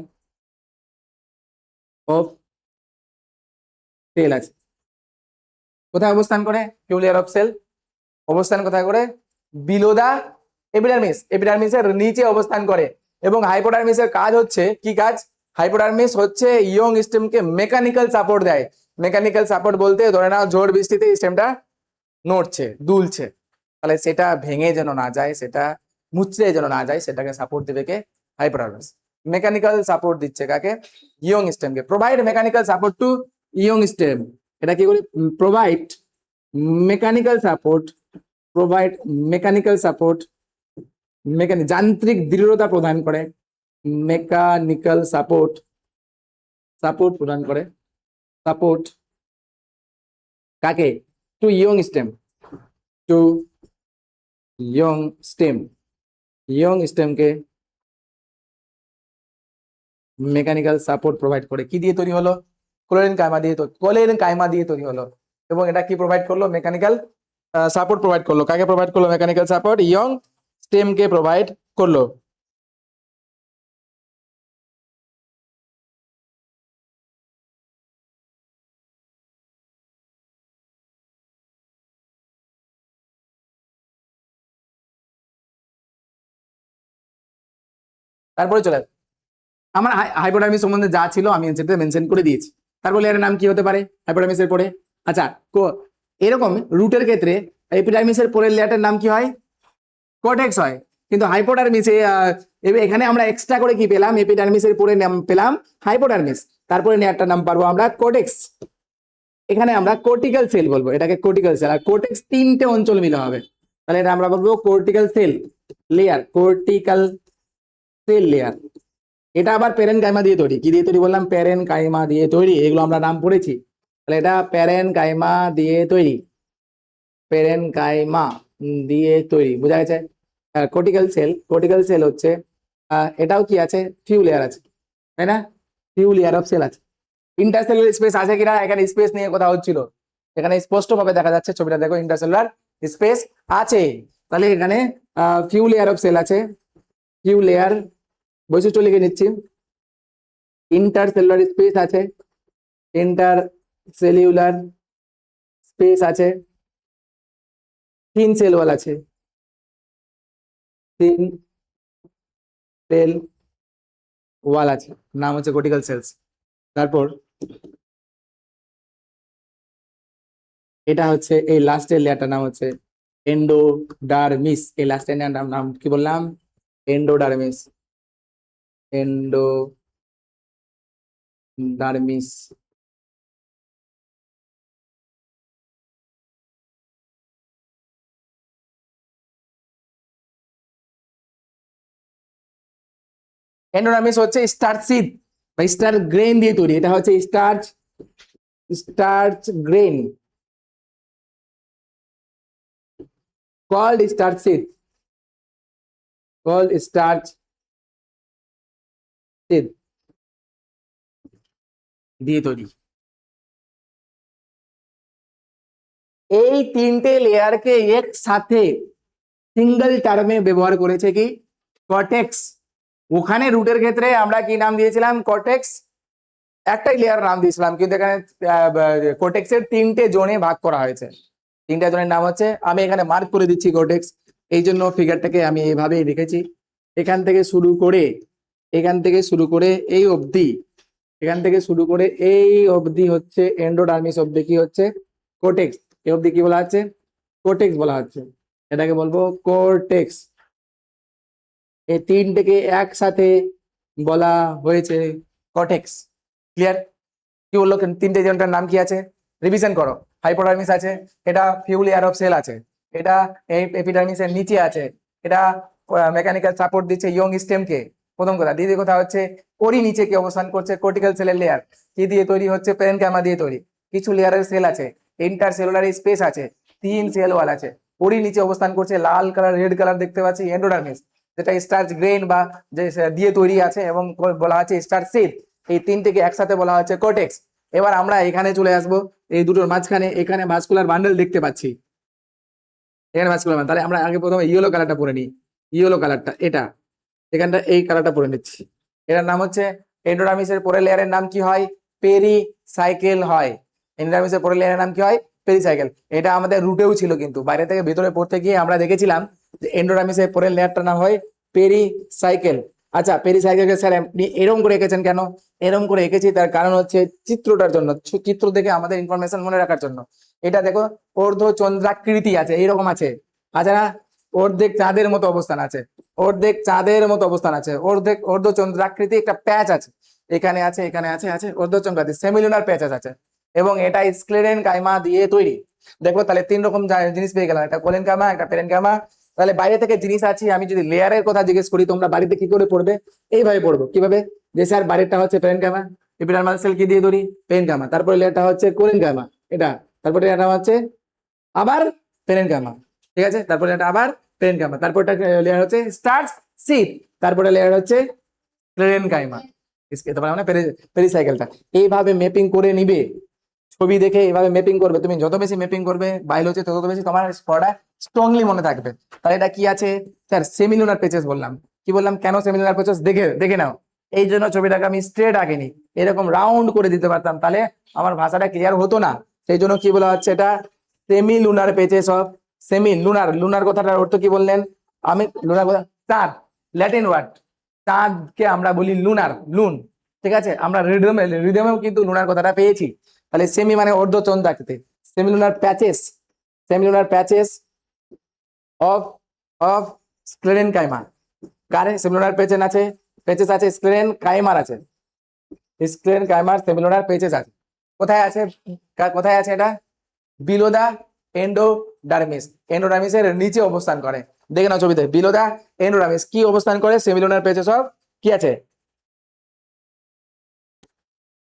অফ সেল আছে। কোথায় অবস্থান করে ফিউ লেয়ার অফ সেল? অবস্থান কোথায় করে? বিলো দা এপিডার্মিস, এপিডার্মিসের নিচে অবস্থান করে। এবং হাইপোডার্মিসের কাজ হচ্ছে কি কাজ? হাইপোডার্মিস হচ্ছে ইয়ং স্টেমকে মেকানিক্যাল সাপোর্ট দেয়। মেকানিক্যাল সাপোর্ট বলতে ধরে নাও ঝড় বৃষ্টিতে স্টেমটা নড়ছে, দুলছে, তাহলে সেটা ভেঙে যেন না যায়, সেটা মুচড়ে যেন না যায়, সেটাকে সাপোর্ট দেবে কে? হাইপোডার্মিস। মেকানিক্যাল সাপোর্ট দিচ্ছে কাকে? ইয়ং স্টেমকে। Provide mechanical support to young stem. এটা কি করে? Provide mechanical support, provide mechanical support, যান্ত্রিক দৃঢ়তা প্রদান করে, মেকানিক্যাল সাপোর্ট, সাপোর্ট প্রদান করে, সাপোর্ট কাকে? To young stem, to young stem, young স্টেমকে মেকানিক্যাল সাপোর্ট প্রোভাইড করে। কি দিয়ে তৈরি হলো? কোলেন কাইমা দিয়ে, কোলেন কাইমা দিয়ে তৈরি হলো। এবং এটা কি প্রোভাইড করলো? মেকানিক্যাল সাপোর্ট প্রোভাইড করলো। কাকে প্রোভাইড করলো? মেকানিক্যাল সাপোর্ট ইয়ং স্টেমকে প্রোভাইড করলো। তারপরে চলে আমার হাইপোডার্মিস সম্বন্ধে যা ছিল আমি সেটা মেনশন করে দিয়েছি। তারপর লেয়ারের নাম কি হতে পারে হাইপোডার্মিসের পরে? আচ্ছা, এরকম রুটের ক্ষেত্রে এপিডার্মিসের পরের লেয়ারটার নাম কি হয়? কর্টেক্স হয়। কিন্তু হাইপোডার্মিসে এখানে আমরা এক্সট্রা করে কি পেলাম? এপিডার্মিসের পরে নাম পেলাম হাইপোডার্মিস, তারপরে লেয়ারটার নাম পারবো আমরা কর্টেক্স। এখানে আমরা কোর্টিক্যাল সেল বলবো, এটাকে কোর্টিক্যাল সেল। আর কোর্টেক্স তিনটে অঞ্চল মিলে হবে, তাহলে এটা আমরা বলবো কোর্টিক্যাল সেল লেয়ার, কোর্টিক্যাল সেল লেয়ার। এটা আবার প্যারেন কাইমা দিয়ে তৈরি। কি দিয়ে তৈরি বললাম? প্যারেন কাইমা দিয়ে তৈরি। এগুলো আমরা নাম পড়েছি। তাহলে এটা প্যারেন কাইমা দিয়ে তৈরি, প্যারেন কাইমা দিয়ে তৈরি, বোঝা গেছে? কোর্টিক্যাল সেল, কোর্টিক্যাল সেল হচ্ছে এটাও কি আছে? ফিউ লেয়ার আছে, তাই না? ফিউ লেয়ার অফ সেল আছে। ইন্টারসেলুলার স্পেস আছে কিনা? এখানে স্পেস নিয়ে কথা হচ্ছিল, এখানে স্পষ্ট ভাবে দেখা যাচ্ছে ছবিটা দেখো, ইন্টারসেলুলার স্পেস আছে। তাহলে এখানে ফিউ লেয়ার অফ সেল আছে, ফিউ লেয়ার বৈশিষ্ট্য লিখে নিচ্ছি। ইন্টারসেলুলার স্পেস আছে, ইন্টারসেলুলার স্পেস আছে, তিন সেল ওয়াল আছে, তিন সেল ওয়াল আছে, নাম হচ্ছে কোর্টিক্যাল সেলস। তারপর এটা হচ্ছে এই লাস্টের লেয়ারটার নাম হচ্ছে এন্ডোডার্মিস। এই লাস্টের নাম কি বললাম? Endodermis, endodermis. এন্ডোডার্মিস হচ্ছে স্টার্চ সিড বা স্টার্চ গ্রেন দিয়ে তৈরি। এটা হচ্ছে starch grain, called starch seed, called starch seed দিয়ে তৈরি। এই তিনটে লেয়ারকে একসাথে সিঙ্গেল টার্মে ব্যবহার করেছে কি? কর্টেক্স। ওখানে রুটের ক্ষেত্রে আমরা কি নাম দিয়েছিলাম? কর্টেক্স, একটাই লেয়ার নাম দিয়েছিলাম, কিন্তু এখানে কর্টেক্সের তিনটে জোনে ভাগ করা হয়েছে। তিনটা জোনের নাম হচ্ছে, আমি এখানে মার্ক করে দিচ্ছি কর্টেক্স, এই জন্য ফিগারটাকে আমি এইভাবেই রেখেছি। এখান থেকে শুরু করে, এখান থেকে শুরু করে এই অবধি, এখান থেকে শুরু করে এই অবধি হচ্ছে এন্ডোডার্মিস অবধি কি হচ্ছে? কোর্টেক্স। এই অবধি কি বলা হচ্ছে? কোর্টেক্স বলা হচ্ছে। এটাকে বলবো কোর্টেক্স। এই তিনটেকে একসাথে বলা হয়েছে কর্টেক্স। ক্লিয়ার? কি বললো? তিনটে জনটার নাম কি আছে? রিভিশন করো। হাইপোডার্মিস আছে, এটা ফিউ লেয়ার অফ সেল আছে। এটা এই এপিডার্মিসের নিচে আছে, এটা মেকানিক্যাল সাপোর্ট দিচ্ছে ইয়ং স্টেমকে, প্রথম কথা। দ্বিতীয় কথা হচ্ছে ওরই নিচে কি অবস্থান করছে, কর্টিক্যাল সেলের লেয়ার, কি দিয়ে তৈরি হচ্ছে, প্যারেনকাইমা দিয়ে তৈরি। কিছু লেয়ারের সেল আছে, ইন্টার সেলুলার স্পেস আছে, 3 সেল ওয়াল আছে। ওরই নিচে অবস্থান করছে লাল কালার রেড কালার দেখতে পাচ্ছি এন্ডোডার্মিস, যেটা স্টার্চ গ্রেন বা যে দিয়ে তৈরি আছে এবং বলা আছে স্টার্চ সিট। এই তিনটেকে একসাথে বলা হচ্ছে কর্টেক্স। এবার আমরা এখানে চলে আসবো, এই দুটোর মাঝখানে এখানে ভাস্কুলার বান্ডেল দেখতে পাচ্ছি, এখানে ভাস্কুলার বান্ডেল। তাহলে আমরা আগে প্রথমে ইয়েলো কালারটা পরে নিই, ইয়েলো কালারটা এটা, এখানটা এই কালারটা পরে নিচ্ছি। এটার নাম হচ্ছে এন্ডোডার্মিসের পরের লেয়ারের নাম কি হয়, পেরিসাইকেল হয়। এন্ডোডার্মিসের পরের লেয়ারের নাম কি হয়, পেরিসাইকেল। এটা আমাদের রুটেও ছিল, কিন্তু বাইরে থেকে ভেতরে পড়তে গিয়ে আমরা দেখেছিলাম যে এন্ডোডার্মিসের পরের লেয়ারটার নাম হয় পেরিসাইকেল। আচ্ছা, পেরিসাইকেলকে স্যার আপনি এরকম করে এঁকেছেন কেন? এরকম করে এঁকেছি তার কারণ হচ্ছে চিত্রটার জন্য, চিত্র দেখে আমাদের ইনফরমেশন মনে রাখার জন্য। এটা দেখো অর্ধচন্দ্রাকৃতি আছে, এইরকম আছে, আচ্ছা না? অর্ধেক চাঁদের মতো অবস্থান আছে, অর্ধেক চাঁদের মতো অবস্থান আছে, অর্ধেক অর্ধচন্দ্রাকৃতি একটা প্যাচ আছে, এখানে আছে, এখানে আছে, আছে অর্ধচন্দ্রাকৃতি সেমিলুনার প্যাচেস আছে, এবং এটা স্ক্লেরেন কাইমা দিয়ে তৈরি। দেখো তাহলে 3 রকম জিনিস পেয়ে গেলাম, একটা কোলেন কাইমা, একটা পেরেন কাইমা। তাহলে বাইরে থেকে জিনিস আছে, আমি যদি লেয়ারের কথা জিজ্ঞেস করি তোমরা বাড়িতে কি করে পড়বে? এইভাবে পড়বো, কিভাবে? যে স্যার বাইরেটা হচ্ছে পেরেন কাইমা, এপিডার্মাল সেল কি দিয়ে তৈরি, পেরেন কাইমা, তারপরে লেয়ারটা হচ্ছে কোলেন কাইমা এটা, তারপরে এটা হচ্ছে আবার পেরেন কাইমা, ঠিক আছে? তারপরে এটা আবার পেরেন কাইমা, তারপরটা লেয়ার হচ্ছে স্টার্চ সিট, তারপরে লেয়ার হচ্ছে স্ক্লেরেন কাইমা। তারপরে মানে পেরিসাইকেলটা এইভাবে ম্যাপিং করে নিবে, ছবি দেখে এইভাবে ম্যাপিং করবে। তুমি যত বেশি ম্যাপিং করবে বায়োলজি, তত বেশি তোমার পড়াটা স্ট্রংলি মনে থাকবে। তাহলে এটা কি আছে স্যার, সেমিলুনার পেচেস বললাম। কি বললাম, কেন সেমিলুনার পেচেস দেখে দেখে নাও। এই জন্য ছবিটাকে আমি স্ট্রেট আঁকিনি, এরকম রাউন্ড করে দিতে পারতাম, তাহলে আমার ভাষাটা ক্লিয়ার হতো না। সেই জন্য কি বলা হচ্ছে, এটা semilunar patches of, semi lunar. Lunar কথাটার অর্থ কি বললেন? আমি লুনার কথা, চাঁদ, ল্যাটিন ওয়ার্ড, চাঁদকে আমরা বলি লুনার, লুন, ঠিক আছে? আমরা রিদমেও কিন্তু লুনার কথাটা পেয়েছি। তাহলে সেমি মানে অর্ধচন্দ্রাকৃতি, semilunar patches, semilunar patches of of sclerenchyma. কারে সেমিলুনার প্যাচেস আছে, প্যাচেস আছে, স্ক্লেরেন কাইমার আছে, স্ক্লেরেন কাইমার সেমিলুনার প্যাচেস আছে। কোথায় আছে, কোথায় আছে এটা? বিলো দা এন্ডোডার্মিস, এন্ডোডার্মিসের নিচে অবস্থান করে। দেখে নাও ছবিতে, বিলো দা এন্ডোডার্মিস কি অবস্থান করে, সেমিলুনার প্যাচেস অফ কি আছে,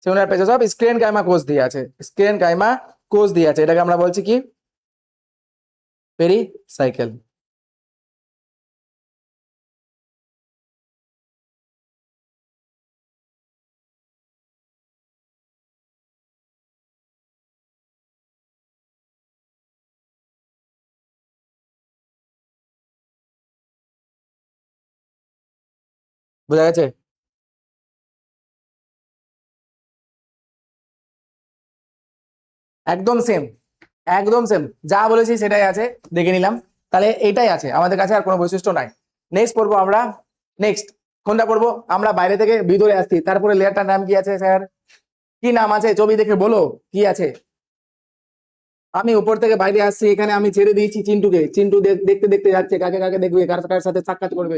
সেমিলুনার প্যাচেস অফ স্ক্লেরেন কাইমা কোষ দিয়ে আছে, স্ক্লেরেন কাইমা কোষ দিয়ে আছে। এটাকে আমরা বলছি কি, পেরিসাইকেল। বোঝা গেছে? একদম সেম, একদম সেম, যা বলেছি সেটাই আছে, দেখে নিলাম। তাহলে এইটাই আছে আমাদের কাছে, আর কোনো বৈশিষ্ট্য নাই। নেক্সট পড়বো আমরা, নেক্সট কোনটা পড়বো? আমরা বাইরে থেকে ভিতরে আসছি, তারপরে লেয়ারটার নাম কি আছে স্যার? কি নাম আছে ছবি দেখে বলো, কি আছে? আমি উপর থেকে বাইরে আসছি, এখানে আমি ছেড়ে দিয়েছি চিন্টুকে, চিন্টু দেখতে দেখতে যাচ্ছে, কাকে কাকে দেখবে, কার কার সাথে সাক্ষাৎ করবে।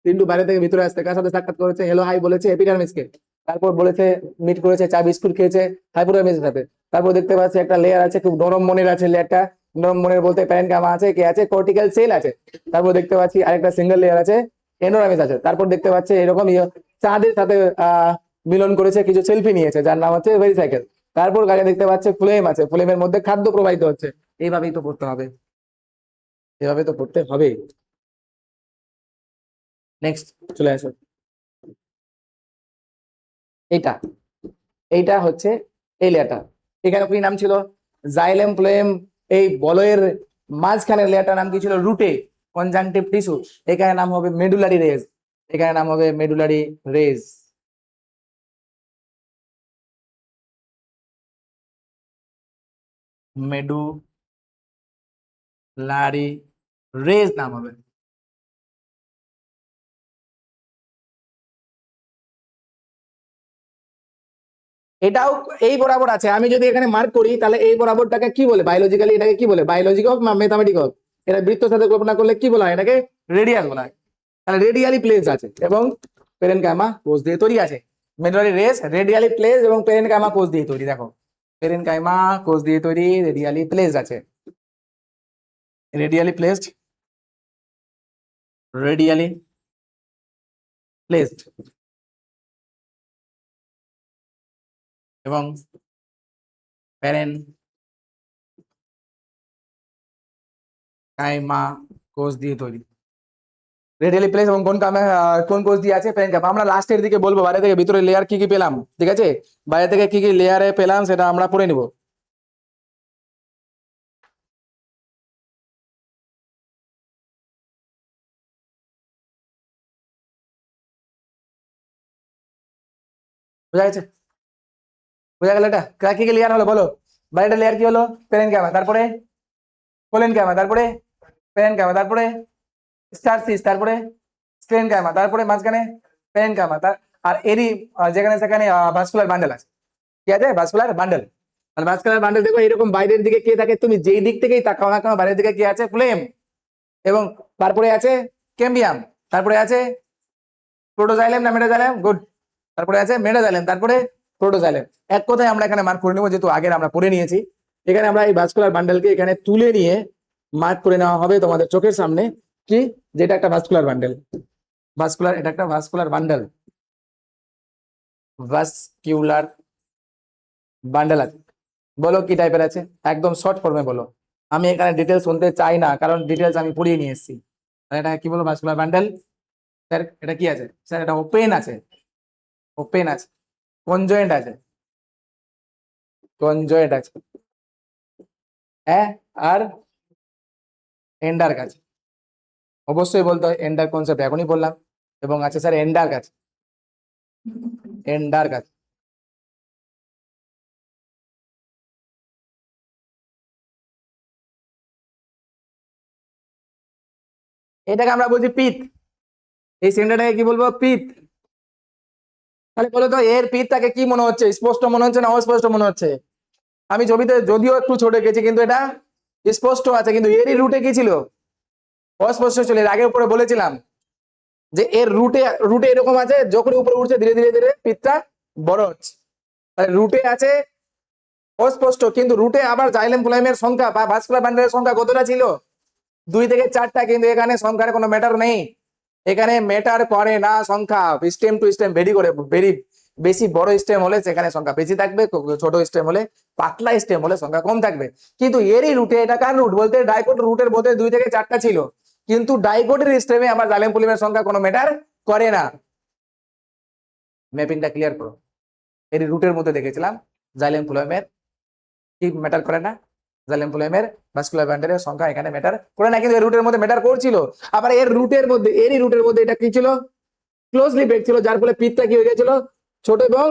চিন্টু বাইরে থেকে ভিতরে আসতে, কার সাথে সাক্ষাৎ করেছে, হ্যালো হাই বলেছে এপিডার্মিসকে, তারপর বলেছে মিট করেছে, চা বিস্কুট খেয়েছে হাইপোডার্মিসের সাথে। তারপর দেখতে পাচ্ছি একটা লেয়ার আছে, খুব নরম মনের আছে লেয়ারটা, নরম মনের বলতে প্যারেনকাইমা আছে, কে আছে, কর্টিক্যাল সেল আছে। তারপর দেখতে পাচ্ছি আরেকটা সিঙ্গেল লেয়ার আছে, এন্ডোডার্মিস আছে। তারপর দেখতে পাচ্ছি এরকম চাঁদের সাথে মিলন করেছে, কিছু সেলফি নিয়েছে, যার নাম হচ্ছে ভেরিসাইকেল। তারপর গায়ে দেখতে পাচ্ছে ফ্লেম আছে, ফ্লেমের মধ্যে খাদ্য প্রবাহিত হচ্ছে। এইভাবেই তো পড়তে হবে, এভাবে তো পড়তে হবে। নেক্সট চলে আসো, এইটা, এইটা হচ্ছে এই লেয়ারটা। এখানে কি নাম ছিল, জাইলেম ফ্লোয়েম। এই বলয়ের মাঝখানের লেয়ারটার নাম কি ছিল, রুটে কনজাংটিভ টিস্যু। এখানে নাম হবে মেডুলারি রেজ, এখানে নাম হবে মেডুলারি রেজ, মেডুলারি রেজ নাম হবে। এটাও এই বরাবর আছে, আমি যদি এখানে মার্ক করি তাহলে এই বরাবরটাকে কি বলে বায়োলজিক্যালি, এটাকে কি বলে, বায়োলজিক অফ ম্যাথামেটিক অফ, এটা বৃত্ত সাথে কল্পনা করলে কি বলা হয়, এটাকে রেডিয়াস বলা হয়। তাহলে রেডিয়ালি প্লেস আছে এবং পেরেনকাইমা কোষ দিয়ে তৈরি আছে। মেডুলারি রেস রেডিয়ালি প্লেস এবং পেরেনকাইমা কোষ দিয়ে তৈরি। দেখো পেরেনকাইমা কোষ দিয়ে তৈরি, রেডিয়ালি প্লেস আছে। রেডিয়ালি প্লেসড, রেডিয়ালি প্লেসড এবং প্যারেন কাইমা কোষ দিয়ে তৈরি। রেডিয়ালি প্লেস এবং কোন কোষ দিয়ে আছে প্যারেন কাইমা। আমরা লাস্টের দিকে বলবো বাইরে থেকে ভিতরে লেয়ার কি কি পেলাম, ঠিক আছে, বাইরে থেকে কি কি লেয়ারে পেলাম সেটা আমরা পড়ে নিব। বোঝা গেছে, বোঝা গেল এটা কি কি লেয়ার হলো বলো। বাইরেটা লেয়ার কি হলো, প্যারেন কাইমা, তারপরে কোলেন কাইমা, তারপরে প্যারেন কাইমা, তারপরে স্টারসিস, তারপরে স্টেন কাইমা, তারপরে মাঝখানে প্যারেন কাইমা, আর এরই যেখানে সেখানে ভাস্কুলার বান্ডেল আছে, কি আছে ভাস্কুলার বান্ডেল। আর ভাস্কুলার বান্ডেল দেখো এরকম বাইরের দিকে কে থাকে, তুমি যেই দিক থেকেই তাকাও না কেন বাইরের দিকে কি আছে, ফ্লেম, এবং তারপরে আছে ক্যাম্বিয়াম, তারপরে আছে প্রোটোজাইলেম না মেটাজাইলেম, গুড, তারপরে আছে মেটাজাইলেম, তারপরে প্রোটোজাইলেম। এক কথায় আমরা এখানে মার্ক করে নেবো, যেহেতু আগের আমরা পড়ে নিয়েছি। এখানে আমরা এই ভাস্কুলার বান্ডেলকে এখানে তুলে নিয়ে মার্ক করে নেওয়া হবে তোমাদের চোখের সামনে, কি যেটা একটা ভাস্কুলার বান্ডেল, ভাস্কুলার, এটা একটা ভাস্কুলার বান্ডেল, ভাস্কিউলার বান্ডেল আছে। বলো কি টাইপের আছে, একদম শর্ট ফর্মে বলো, আমি এখানে ডিটেলস শুনতে চাই না, কারণ ডিটেলস আমি পড়িয়ে নিয়ে এসেছি। এটা কি বলো, ভাস্কুলার বান্ডেল। স্যার এটা কি আছে, স্যার এটা ওপেন আছে, ওপেন আছে, কনজয়েন্ট আছে, কনজয়েন্ট আছে, হ্যাঁ, আর এন্ডার কাছে, অবশ্যই বলতে হয় এন্ডার কনসেপ্ট এখনই বললাম, এবং আছে স্যার এন্ডার কাছে, এন্ডার কাছে। এটাকে আমরা বলছি পিত, এই সেন্টারটাকে কি বলবো, পিত। তাহলে বলো তো এর পিতটাকে কি মনে হচ্ছে, স্পষ্ট মনে হচ্ছে না অস্পষ্ট মনে হচ্ছে? আমি ছবিতে যদিও একটু ছোট গেছি কিন্তু এটা স্পষ্ট আছে, কিন্তু এরই রুটে কি ছিল, অস্পষ্ট ছিল। এর আগে উপরে বলেছিলাম যে এর রুটে, রুটে এরকম আছে, যখন উপরে উঠছে ধীরে ধীরে ধীরে পিতটা বড় হচ্ছে। তাহলে রুটে আছে অস্পষ্ট, কিন্তু রুটে আবার জাইলেম ফ্লোয়েমের সংখ্যা বা ভাস্কুলার বান্ডেলের সংখ্যা কতটা ছিল, 2 থেকে 4টা, কিন্তু এখানে সংখ্যার কোনো ম্যাটার নেই, এখানে ম্যাটার করে না সংখ্যা, স্টেম টু স্টেম ভেরি করে, ভেরি বেশি বড় স্টেম হলে সেখানে সংখ্যা বেশি থাকবে, ছোট স্টেম হলে, পাতলা স্টেম হলে সংখ্যা কম থাকবে। কিন্তু এরই রুটে, এটা কার রুট বলতে, ডাইকোট রুটের মধ্যে 2 থেকে 4টা ছিল, কিন্তু ডাইকোটের স্টেমে আবার জাইলেম ফ্লোয়েমের সংখ্যা কোনো ম্যাটার করে না। ম্যাপিংটা ক্লিয়ার করো, এর রুটের মধ্যে দেখেছিলাম জাইলেম ফ্লোয়েমের কি ম্যাটার করে না, জাইলেম ফ্লোয়েমের ভাস্কুলার বান্ডেলের সংখ্যা এখানে ম্যাটার করে না, কিন্তু এর রুটের মধ্যে ম্যাটার করছিল। আবার এর রুটের মধ্যে, এরই রুটের মধ্যে এটা কি ছিল, ক্লোজলি পেক ছিল, যার ফলে পিতটা কি হয়ে গেছিল, ছোট এবং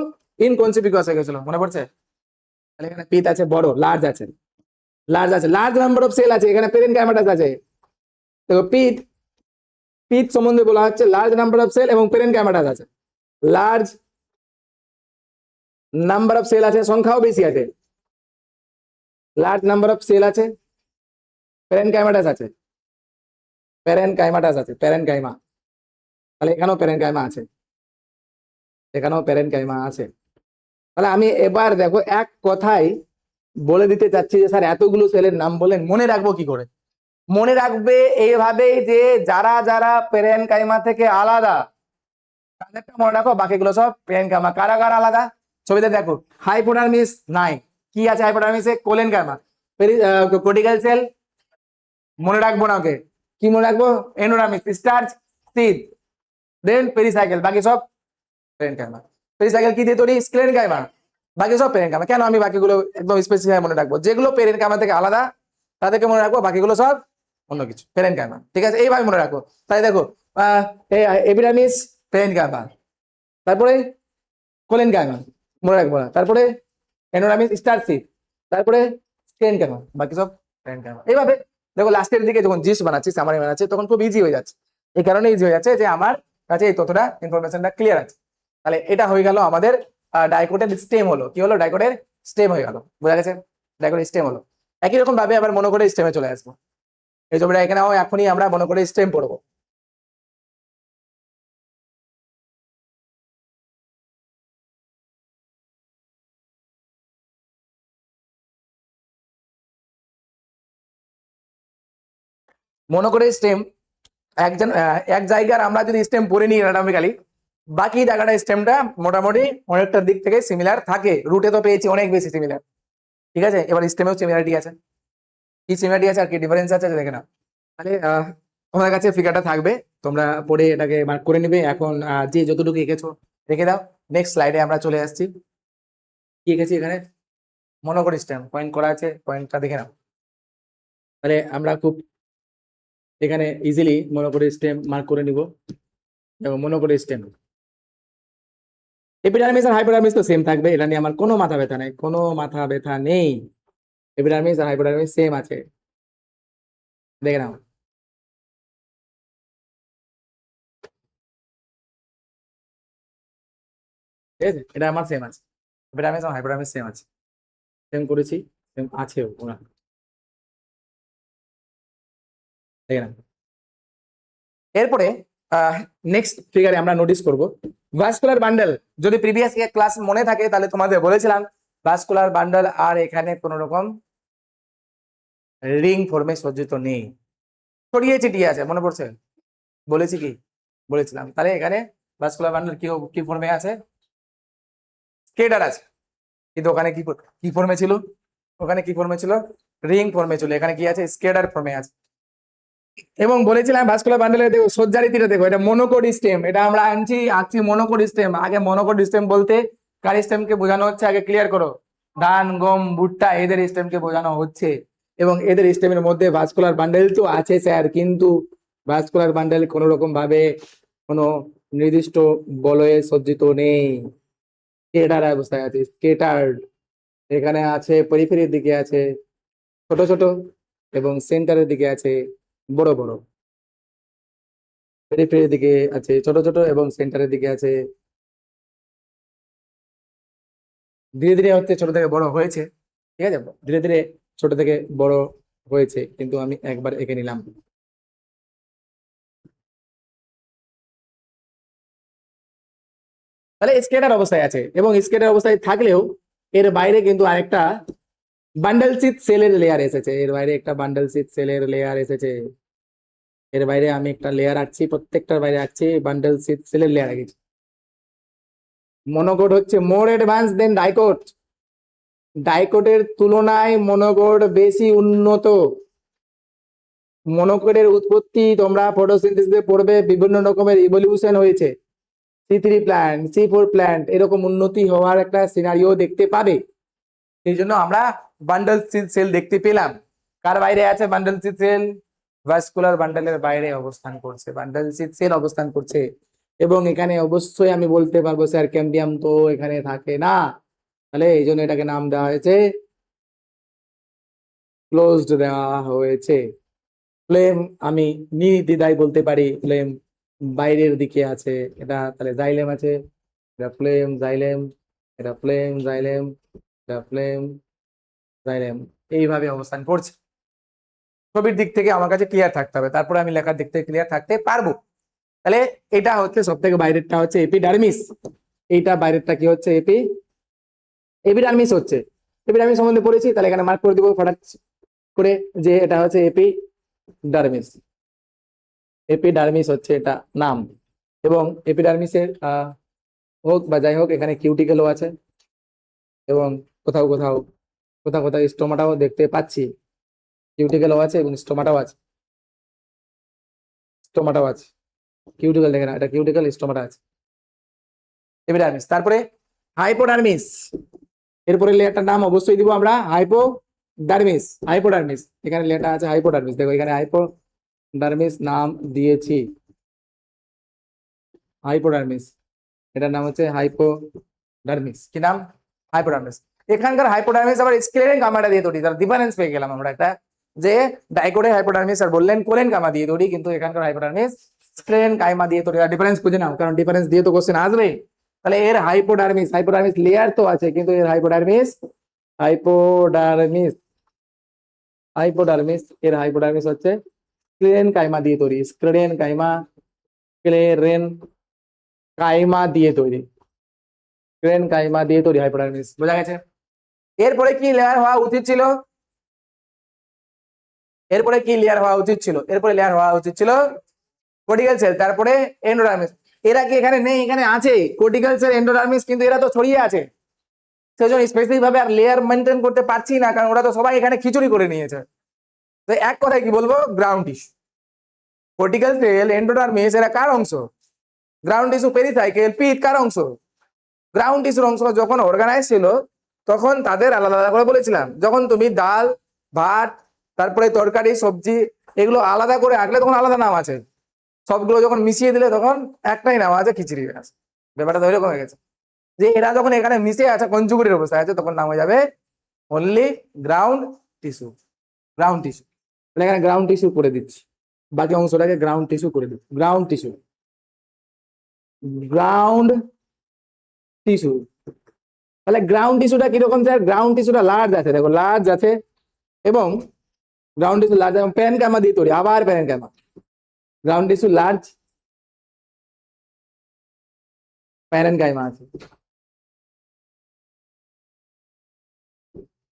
ইনকনসিকুয়াস হয়ে গেছিল, মনে পড়ছে? তাহলে এখানে পিত আছে বড়, লার্জ আছে, লার্জ আছে, লার্জ নাম্বার অফ সেল আছে, এখানে পেরেনকাইমাটাস আছে। তো পিত, পিত সম্বন্ধে বলা হচ্ছে লার্জ নাম্বার অফ সেল এবং পেরেনকাইমাটাস আছে, লার্জ নাম্বার অফ সেল আছে, সংখ্যাও বেশি আছে, লার্জ নাম্বার অফ সেল আছে, পেরেনকাইমাটাস আছে, পেরেনকাইমাটাস আছে, পেরেনকাইমা, তাহলে এখানেও পেরেনকাইমা আছে, এখানেও পেরেনকাইমা আছে। তাহলে আমি এবার দেখো এক কথাই বলে দিতে চাচ্ছি যে স্যার এতগুলো সেলের নাম বলেন, মনে রাখবো কি করে? মনে রাখবে এইভাবেই যে যারা যারা পেরেনকাইমা থেকে আলাদা তাদেরটা মনে রাখো, বাকিগুলো সব পেরেনকাইমা। কারা কারা আলাদা ছবিতে দেখো, হাইপোডার্মিস নাই, কি আছে হাইপোডার্মিসে, কোলেনকাইমা, কর্টিক্যাল সেল মনে রাখবো না, ওকে কি মনে রাখবো, এন্ডোডার্মিস, স্টার্চ, সিদ, দেন পেরিসাইকেল, বাকি সব পেরেনকাইমা। পেরিসাইকেল কি দিয়ে তৈরি, স্ক্লেরেনকাইমা, বাকি সব পেরেনকাইমা। কেন আমি বাকিগুলো একদম স্পেসিফাই মনে রাখবো, যেগুলো পেরেনকাইমা থেকে আলাদা তাদেরকে মনে রাখবো, বাকিগুলো সব অন্য কিছু, পেরেনকাইমা, ঠিক আছে, এইভাবে মনে রাখো। তাই দেখো এপিডার্মিস পেরেনকাইমা, তারপরে কোলেনকাইমা মনে রাখবো না, তারপরে এন্ডোডার্মিস, স্টার্সিড, তারপরে স্ক্লেরেনকাইমা, বাকি সব পেরেনকাইমা। এইভাবে দেখো লাস্টের দিকে যখন জিস্ট বানাচ্ছি, সামারি বানাচ্ছি, তখন খুব ইজি হয়ে যাচ্ছে। এই কারণে ইজি হয়ে যাচ্ছে যে আমার কাছে এই তথ্যটা, ইনফরমেশনটা ক্লিয়ার আছে। তাহলে এটা হয়ে গেল আমাদের ডাইকোটের স্টেম, হলো কি হলো, ডাইকোটের স্টেম হয়ে গেল, বোঝা গেছে, ডাইকোটের স্টেম হলো। একই রকম ভাবে আবার মনে করে স্টেমে চলে আসবো, এই ছবিটা এখানেও এখনই আমরা মনে করে স্টেম পড়বো। মনোকোটের স্টেম এক জায়গার আমরা যদি স্টেম পড়ে নিই অ্যানাটমিক্যালি, বাকি জায়গাটা স্টেমটা মোটামুটি অনেকটা দিক থেকে সিমিলার থাকে। রুটে তো পেয়েছি অনেক বেশি সিমিলার, ঠিক আছে। এবার স্টেমেও সিমিলারিটি আছে, কি সিমিলারিটি আছে আর কি ডিফারেন্স আছে দেখে নাও। তাহলে তোমার কাছে ফিগারটা থাকবে, তোমরা পড়ে এটাকে মার্ক করে নিবে। এখন যে যতটুকু এঁকেছো রেখে দাও। নেক্সট স্লাইডে আমরা চলে আসছি। কি এঁকেছি এখানে? মনোকোট স্টেম পয়েন্ট করা আছে, পয়েন্টটা দেখে নাও। তাহলে আমরা খুব এখানে ইজিলি মনোকোট স্টেম মার্ক করে নিব। এবং মনোকোট স্টেম, এপিডার্মিস আর হাইপোডার্মিস তো সেম থাকবে, এটা নিয়ে আমার কোনো মাথা ব্যথা নেই, কোনো মাথা ব্যথা নেই। এপিডার্মিস আর হাইপোডার্মিস সেম আছে, দেখে নাও। ঠিক আছে, এটা আমার সেম আছে, এপিডার্মিস আর হাইপোডার্মিস সেম আছে, সেম করেছি, সেম আছেও ওরা, দেখে নাও। এরপরে নেক্সট ফিগারে আমরা নোটিস করব ভাস্কুলার বান্ডেল। যদি প্রিভিয়াস ক্লাস মনে থাকে তাহলে তোমাদের বলেছিলাম ভাস্কুলার বান্ডেল আর এখানে কোনো রকম রিং ফর্মে সজ্জিত নেই, ছড়িয়ে ছিটিয়ে আছে, মনে পড়ছে? বলেছি কি? বলেছিলাম। তাহলে এখানে ভাস্কুলার বান্ডেল কি ফর্মে আছে? স্কেটার আছে। কিন্তু ওখানে কি ফর্মে ছিল? ওখানে কি ফর্মে ছিল? রিং ফর্মে ছিল। এখানে কি আছে? স্কেটার ফর্মে আছে। এবং বলেছিলাম ভাস্কুলার বান্ডেলের দেখো সজ্জারিতিটা দেখো, এটা মনোকোট স্টেম, এটা আমরা আঁকছি মনোকোট স্টেম। আগে মনোকোট স্টেম বলতে কার স্টেমকে বোঝানো হচ্ছে আগে ক্লিয়ার করো। ধান, গম, ভুট্টা এদের স্টেমকে বোঝানো হচ্ছে। এবং এদের স্টেমের মধ্যে ভাস্কুলার বান্ডেল তো আছে স্যার, কিন্তু ভাস্কুলার বান্ডেল কোনো রকম ভাবে কোনো নির্দিষ্ট বলয়ে সজ্জিত নেই, স্কেটার অবস্থায় আছে, স্কেটার্ড। এখানে আছে পেরিফেরির দিকে আছে ছোট ছোট, এবং সেন্টারের দিকে আছে বড় বড়। পেরিফেরির দিকে আছে ছোট ছোট এবং সেন্টারের দিকে আছে, ধীরে ধীরে হচ্ছে ছোট থেকে বড় হয়েছে, ঠিক আছে, ধীরে ধীরে ছোট থেকে বড় হয়েছে, কিন্তু আমি একবার এঁকে নিলাম। তাহলে স্কেটার অবস্থায় আছে, এবং স্কেটার অবস্থায় থাকলেও এর বাইরে কিন্তু আরেকটা বান্ডেল সিট সেলের লেয়ার এসেছে, এর বাইরে একটা বান্ডেল সিট সেলের লেয়ার এসেছে। এর বাইরে আমি একটা লেয়ার আঁকছি, প্রত্যেকটার বাইরে আঁকছি বান্ডেল সিট সেলের লেয়ার আঁকছি। মনোকোট হচ্ছে মোর অ্যাডভান্স দেন ডাইকোট, ডাইকোটের তুলনায় মনোকোট বেশি উন্নত। মনোকোটের উৎপত্তি তোমরা ফটোসিনথেসিসে পড়বে, বিভিন্ন রকমের ইভলিউশন হয়েছে, C3 প্ল্যান্ট, C4 প্ল্যান্ট, এরকম উন্নতি হওয়ার একটা সিনারিও দেখতে পাবে। এই জন্য আমরা বান্ডেল সেল দেখতে পেলাম। কার বাইরে আছে বান্ডেল সেল? ভাস্কুলার বান্ডেলের বাইরে অবস্থান করছে, বান্ডেল সেল অবস্থান করছে। এবং এখানে অবশ্যই আমি বলতে পারবো স্যার ক্যাম্বিয়াম তো এখানে থাকে না, তাহলে এই জন্য এটাকে নাম দেওয়া হয়েছে ক্লোজড দেওয়া হয়েছে। ফ্লেম আমি নির্দ্বিধায় বলতে পারি ফ্লেম বাইরের দিকে আছে, এটা তাহলে জাইলেম আছে, এটা ফ্লেম জাইলেম, এটা ফ্লেম জাইলেম, এটা ফ্লেম জাইলেম, এইভাবে অবস্থান করছে। ছবির দিক থেকে আমার কাছে ক্লিয়ার থাকতে হবে, তারপরে আমি লেখার দিক থেকে ক্লিয়ার থাকতে পারবো। তাহলে এটা হচ্ছে সব থেকে বাইরেরটা হচ্ছে এপিডার্মিস, এইটা বাইরেরটা কি হচ্ছে? এপিডার্মিস হচ্ছে। এপিডার্মিস সম্বন্ধে পড়েছি, তাহলে এখানে মার্ক করে দিব ফটাক করে যে এটা হচ্ছে এপিডার্মিস। এপিডার্মিস হচ্ছে এটা নাম। এবং এপিডার্মিসের হোক বা যাই হোক এখানে কিউটিকেলও আছে, এবং কোথাও কোথাও কোথাও কোথাও স্টোমাটাও দেখতে পাচ্ছি, কিউটিকেলও আছে এবং স্টোমাটাও আছে, স্টোমাটাও আছে। কিউটিকেল দেখে না, এটা কিউটিকেল, স্টোমাটা আছে। এপিডার্মিস, তারপরে হাইপোডার্মিস, এরপরে লেয়ারটার নাম অবশ্যই দিব আমরা হাইপোডার্মিস। হাইপোডার্মিস, এখানে লেয়ারটা আছে হাইপোডার্মিস, দেখো এখানে হাইপোডার্মিস নাম দিয়েছি, হাইপোডার্মিস, এটার নাম হচ্ছে হাইপোডার্মিস। কি নাম? হাইপোডার্মিস। এখানকার হাইপোডার্মিস আবার স্ক্লেরেন গামাটা দিয়ে তৈরি, তার ডিফারেন্স পেয়ে গেলাম আমরা একটা, যে ডাইকোটে হাইপোডার্মিস আর বললেন কোলেন গামা দিয়ে তৈরি, কিন্তু এখানকার হাইপোডার্মিস স্ক্লেরেন কাইমা দিয়ে তৈরি। ডিফারেন্স বুঝে নাও, কারণ ডিফারেন্স দিয়ে তো কোশ্চেন আসবে। তাহলে এর হাইপোডার্মিস, হাইপোডার্মিস লেয়ার তো আছে, কিন্তু এর হাইপোডার্মিস, হাইপোডার্মিস, হাইপোডার্মিস এর হাইপোডার্মিস হচ্ছে স্ক্লেরেন কাইমা দিয়ে তৈরি, স্ক্লেরেন কাইমা, স্ক্লেরেন কাইমা দিয়ে তৈরি, স্ক্লেরেন কাইমা দিয়ে তৈরি হাইপোডার্মিস। বোঝা গেছে? এরপরে কি লেয়ার হওয়া উচিত ছিল? এরপরে কি লেয়ার হওয়া উচিত ছিল? এরপরে লেয়ার হওয়া উচিত ছিল কর্টিক্যাল সেল, তারপরে এন্ডোডার্মিস। এরা কি এখানে নেই? এখানে আছে কর্টিক্যাল সেল, এন্ডোডার্মিস, কিন্তু এরা তো ছড়িয়ে আছে। সেজন্য স্পেসিফিক ভাবে আর লেয়ার মেনটেন করতে পারছি না, কারণ ওরা তো সবাই এখানে খিচুড়ি করে নিয়েছে। তো এক কথায় কি বলবো, ground tissue. Cortical cell, endodermis এরা কার অংশ? Ground tissue. পেরিসাইকেল, পিট কার অংশ? গ্রাউন্ড টিস্যুর অংশ। যখন অর্গানাইজ ছিল তখন তাদের আলাদা আলাদা করে বলেছিলাম। যখন তুমি ডাল, ভাত, তারপরে তরকারি, সবজি এগুলো আলাদা করে রাখলে তখন আলাদা নাম আছে। সবগুলো যখন মিশিয়ে দিলে তখন একটাই নাম আছে, খিচুড়ি। ব্যাপারটা তো এরকম হয়ে গেছে যে এরা যখন এখানে মিশে আছে, কনজুগেটেড অবস্থায় আছে, তখন নাম হয়ে যাবে only ground tissue. Ground tissue. এখানে গ্রাউন্ড টিস্যু করে দিচ্ছি, বাকি অংশটাকে গ্রাউন্ড টিস্যু করে দিচ্ছি। Ground tissue, ground tissue. তাহলে গ্রাউন্ড টিস্যুটা কিরকম স্যার? গ্রাউন্ড টিস্যুটা লার্জ আছে, দেখো লার্জ আছে, এবং গ্রাউন্ড টিস্যু লার্জ এবং প্যারেনকাইমা দিয়ে তৈরি। আবার parenchyma. Ground tissue large, parenchyma আছে,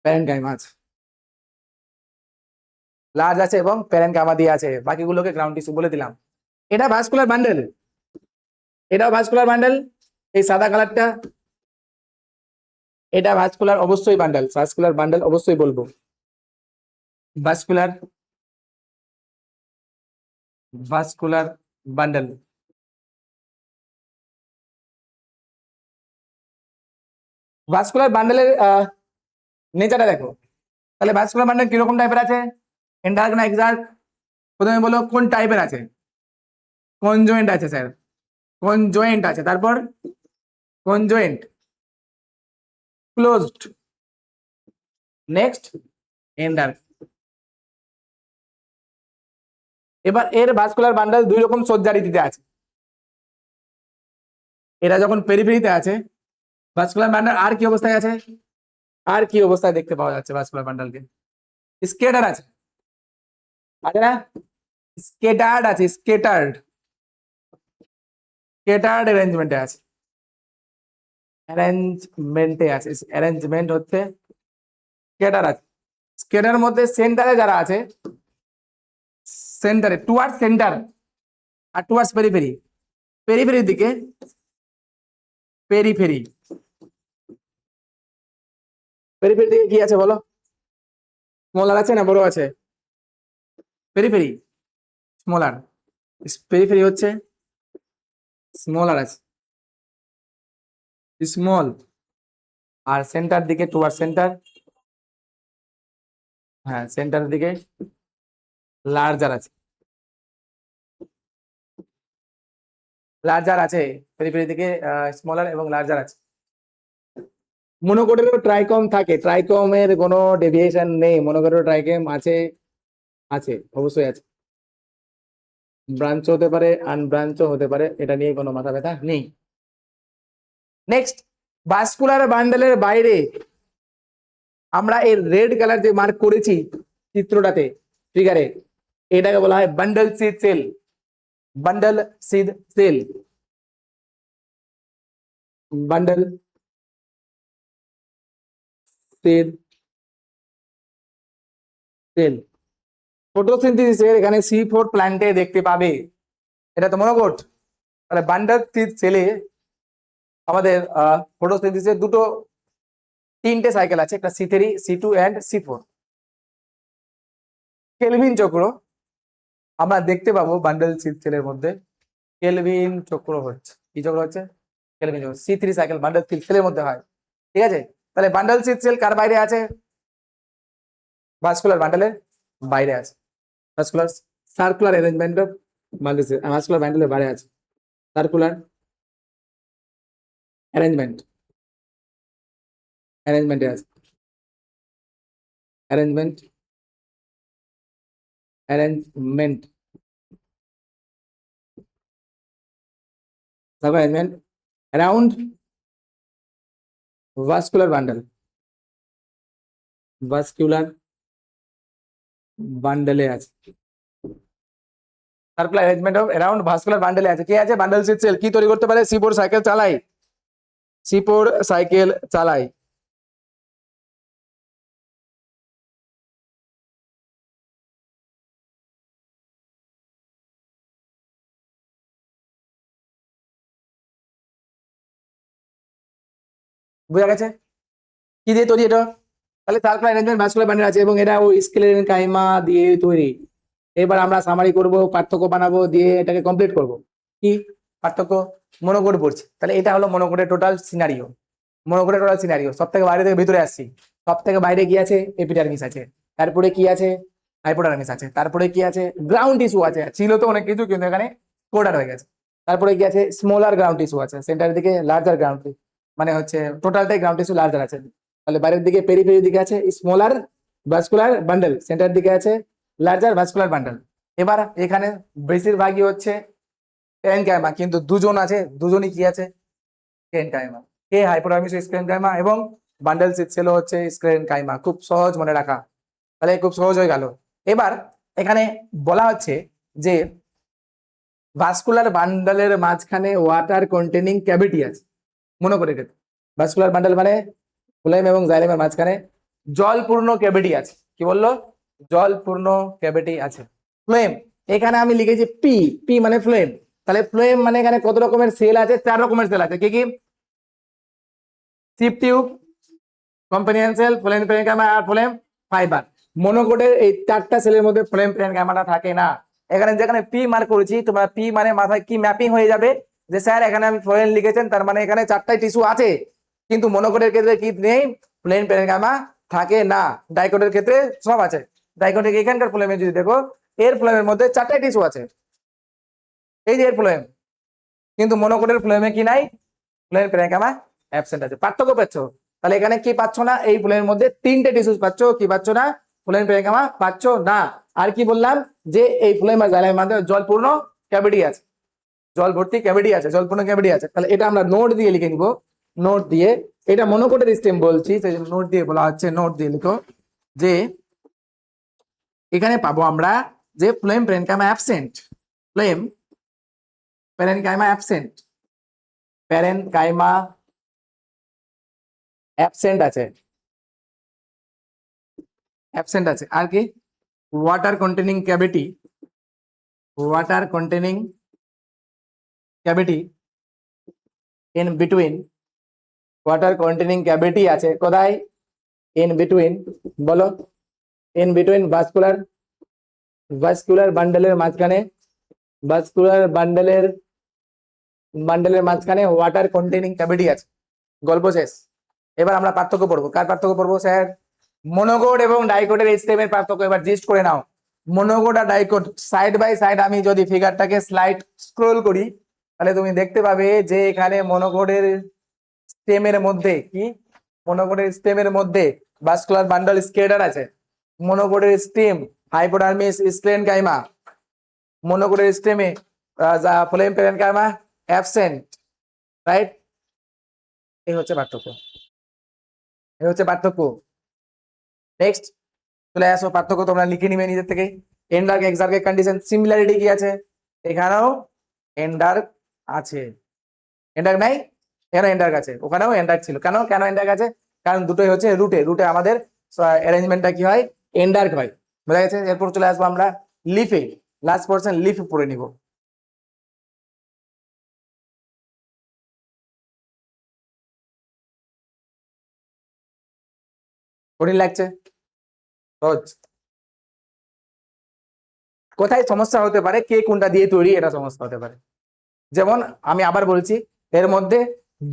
প্যারেনকাইমা আছে, লার্জ আছে এবং প্যারেনকাইমা দিয়ে আছে। বাকিগুলোকে গ্রাউন্ড টিস্যু বলে দিলাম। এটা ভাস্কুলার বান্ডেল, এটাও ভাস্কুলার বান্ডেল। এই সাদা কালারটা, এটা ভাস্কুলার অবশ্যই বান্ডেল, ভাস্কুলার বান্ডেল অবশ্যই বলবো। Vascular, vascular bundle. ভাস্কুলার বান্ডেলের নেচারটা দেখো। তাহলে ভাস্কুলার বান্ডেল কিরকম টাইপের আছে? এন্ডার্ক না এক্সার্ক? প্রথমে বলো কোন টাইপের আছে। কনজয়েন্ট আছে স্যার, কনজয়েন্ট আছে। তারপর কনজয়েন্ট, ক্লোজড, নেক্সট এন্ডার্ক। এবার এর ভাস্কুলার বান্ডেল দুই রকম সজ্জারিতে আছে। এরা যখন পেরিফেরিতে আছে, ভাস্কুলার বান্ডেল আর কি অবস্থায় আছে? আর কি অবস্থায় দেখতে পাওয়া যাচ্ছে ভাস্কুলার বান্ডেলকে? স্কেটার আছে, আছে না? স্কেটার্ড আছে, স্কেটার্ড, স্কেটার্ড অ্যারেঞ্জমেন্টে আছে, অ্যারেঞ্জমেন্টে আছে। অ্যারেঞ্জমেন্ট হচ্ছে স্কেটার আছে। স্কেটার মধ্যে সেন্টারে যারা আছে, সেন্টারে টুয়ার্ডস সেন্টার আর টুয়ার্ডস পেরিফেরি, পেরিফেরির দিকে, পেরিফেরি, পেরিফেরি দিকে কি আছে বলো? স্মলার আছে না বড় আছে? পেরিফেরি স্মলার, পেরিফেরি হচ্ছে স্মলার আছে, স্মল। আর সেন্টার দিকে টুয়ার্ড সেন্টার, হ্যাঁ সেন্টারের দিকে লার্জার আছে, লার্জার আছে। পেরিফেরি দিকে স্মলার এবং লার্জার আছে। মনোকোটেরও ট্রাইকম থাকে, ট্রাইকমের কোনো ডেভিয়েশন নেই। মনোকোটের ট্রাইকম আছে, আছে অবশ্যই আছে। ব্রাঞ্চ হতে পারে, আনব্রাঞ্চও হতে পারে, এটা নিয়ে কোনো মাথা ব্যথা নেই। নেক্সট, ভাস্কুলার বান্ডেলের বাইরে আমরা এই রেড কালার যে মার্ক করেছি চিত্রটাতে, ফিগারে, এটাকে বলা হয় bundle sheath cell. Bundle sheath cell, bundle sheath cell. ফটোসিনথেসিসের এখানে C4 প্ল্যান্টে দেখতে পাবে। এটা তো মনোকোট। তাহলে বান্ডল সিড সেলে আমাদের ফটোসিনথেসিসের দুটো, তিনটে সাইকেল আছে, একটা C3, C2 and C4। Kelvin চক্র আমরা দেখতে পাবো বান্ডল সিড সেলের মধ্যে। কেলভিন চক্র হচ্ছে, কি চক্র হচ্ছে? কেলভিন চক্র। C3 সাইকেল বান্ডল সিড সেলের মধ্যে হয়, ঠিক আছে? তাহলে বান্ডল সিড সেল কার বাইরে আছে? ভাস্কুলার বান্ডেলের বাইরে আছে। Vascular circular arrangement of bundle, vascular বান্ডেলের বাইরে আছে সার্কুলার অ্যারেঞ্জমেন্ট, অ্যারেঞ্জমেন্টে আছে, arrangement, arrangement, arrangement around vascular bundle, vascular বান্ডেলে আছে। Circular arrangement of around vascular বান্ডেলে আছে। কে আছে? Bundle sheath cell. কি তৈরি করতে পারে? C4 সাইকেল চালাই, C4 সাইকেল চালাই। বোঝা গেছে কি দিয়ে তৈরি এটা? তাহলে সার্কুলার অ্যারেঞ্জমেন্ট ভাস্কুলার বান্ডেল আছে এবং এটা ওই স্কেলেন কাইমা দিয়ে তৈরি। এবার আমরা সামারি করব, পার্থক্য বানাবো, দিয়ে এটাকে কমপ্লিট করব। কি পার্থক্য? মনোকোড পড়ছি, তাহলে এটা হলো মনোকোডের টোটাল সিনারিও। মনোকোডের টোটাল সিনারিও সব থেকে বাইরে থেকে ভিতরে আসছি। সব থেকে বাইরে কি আছে? এপিডার্মিস আছে। তারপরে কি আছে? হাইপোডার্মিস আছে। তারপরে কি আছে? গ্রাউন্ড টিস্যু আছে। ছিল তো অনেক কিছু, কিন্তু এখানে কোডার হয়ে গেছে। তারপরে কি আছে? স্মলার গ্রাউন্ড টিস্যু আছে। সেন্টারের দিকে লার্জার গ্রাউন্ড টিস্যু, মানে হচ্ছে টোটালটাই গ্রাউন্ড টিস্যু লার্জার আছে। তাহলে বাইরের দিকে পেরিফেরির দিকে আছে স্মলার ভাস্কুলার বান্ডেল, সেন্টারের দিকে আছে লার্জার ভাস্কুলার বান্ডেল। এবার এখানে বেশিরভাগই হচ্ছে প্যারেনকাইমা, কিন্তু দুজন আছে, দুজনই কি আছে? স্ক্লেরেনকাইমা। কে? হাইপোডার্মিস স্ক্লেরেনকাইমা এবং বান্ডেল সেল হচ্ছে স্ক্লেরেনকাইমা। খুব সহজ মনে রাখা, তাহলে খুব সহজ হয়ে গেল। এবার এখানে বলা হচ্ছে যে ভাস্কুলার বান্ডেলের মাঝখানে ওয়াটার কন্টেনিং ক্যাভিটি আছে। মনে করে রেখে, ভাস্কুলার বান্ডেল মানে ফ্লোয়েম এবং জাইলেমের মাঝখানে জলপূর্ণ ক্যাভিটি আছে। কি বললো? জলপূর্ণ ক্যাভিটি আছে। ফ্লোয়েম এখানে আমি লিখেছি পি, পি মানে ফ্লোয়েম। তাহলে ফ্লোয়েম মানে এখানে কত রকমের সেল আছে? 4 রকমের সেল আছে। কি কি? Sieve tube, companion cell, phloem parenchyma আর ফ্লোয়েম ফাইবার। মনোকোডের এই 4টা সেলের মধ্যে ফ্লোয়েম প্যারেনকাইমাটা থাকে না। এখানে যেখানে পি মার্ক করেছি, তোমরা পি মানে মাথায় কি ম্যাপিং হয়ে যাবে যে স্যার এখানে আমি ফ্লোয়েম লিখেছেন, তার মানে এখানে 4টাই টিস্যু আছে। কিন্তু মনোকোডের ক্ষেত্রে কি নেই? ফ্লোয়েম প্যারেনকাইমা থাকে না। ডাইকোডের ক্ষেত্রে সব আছে। ডাইকোডের এখানকার ফ্লোয়েমে যদি দেখো, এর ফ্লোয়েমের মধ্যে 4টাই টিস্যু আছে, এই যে এর ফ্লোয়েম। কিন্তু মনোকোডের ফ্লোয়েমে কি নাই? ফ্লোয়েম প্যারেনকাইমা অ্যাবসেন্ট আছে। পার্থক্য পাচ্ছ? তাহলে এখানে কি পাচ্ছ না? এই ফ্লোয়েমের মধ্যে 3টে টিস্যু পাচ্ছ। কি পাচ্ছ না? ফ্লোয়েম প্যারেনকাইমা পাচ্ছ না। আর কি বললাম? যে এই ফ্লোয়েম আর জাইলেমের মধ্যে জলপূর্ণ ক্যাভিটি আছে, জল ভর্তি ক্যাভিটি আছে, জলপূর্ণ ক্যাভিটি আছে। তাহলে এটা আমরা নোট দিয়ে লিখে নিব। নোট দিয়ে, এটা মনোকোডের স্টেম বলছি, সেই জন্য নোট দিয়ে বলা হচ্ছে। নোট দিয়ে লিখো যে এখানে পাবো আমরা যে phloem parenchyma absent, phloem parenchyma absent, parenchyma absent আছে, অ্যাবসেন্ট আছে। আর কি? Water containing cavity, water containing cavity in between, water containing cavity আছে কোথায়? ইন বিটুইন, বলো, ইন বিটুইন ভাস্কুলার, ভাস্কুলার বান্ডেলের মাঝখানে, ভাস্কুলার বান্ডেলের মাঝখানে ওয়াটার কন্টেনিং ক্যাভিটি আছে। গল্প শেষ। এবার আমরা পার্থক্য পড়বো। কার পার্থক্য পড়বো স্যার? মনোকোড এবং ডাইকোডের স্টেমের পার্থক্য এবার জিস্ট করে নাও। মনোকোড আর ডাইকোড সাইড বাই সাইড, আমি যদি ফিগারটাকে স্লাইড স্ক্রোল করি, তাহলে তুমি দেখতে পাবে যে এখানে মনোকোডের স্টেমের মধ্যে কি? মনোকোডের স্টেমের মধ্যে ভাস্কুলার বান্ডল স্কেডার আছে। মনোকোডের স্টেম হাইপোডার্মিস স্ক্লেরেনকাইমা, মনোকোডের স্টেমে ফ্লোয়েম প্যারেনকাইমা অ্যাবসেন্ট, রাইট? এই হচ্ছে পার্থক্য, এই হচ্ছে পার্থক্য। নেক্সট চলে আসো, পার্থক্য তোমরা লিখে নিবে নিজের থেকে। এন্ডার্ক এক্সার্কের কন্ডিশন সিমিলারিটি কি আছে? এখানেও এন্ডার্ক আছে। এন্ডার্ক নাই? এখানে এন্ডার্ক আছে, ওখানেও এন্ডার্ক ছিল। কেন কেন এন্ডার্ক আছে? কারণ দুটোই হচ্ছে রুটে, রুটে আমাদের অ্যারেঞ্জমেন্টটা কি হয়? এন্ডার্ক হয়। বোঝা গেছে? এরপর চলে আসবো আমরা লিফে। লাস্ট পার্সেন্ট লিফ পড়ে নিব। কঠিন লাগছে? সহজ? কোথায় সমস্যা হতে পারে? কে কোনটা দিয়ে তৈরি, এটা সমস্যা হতে পারে। যেমন আমি আবার বলছি, এর মধ্যে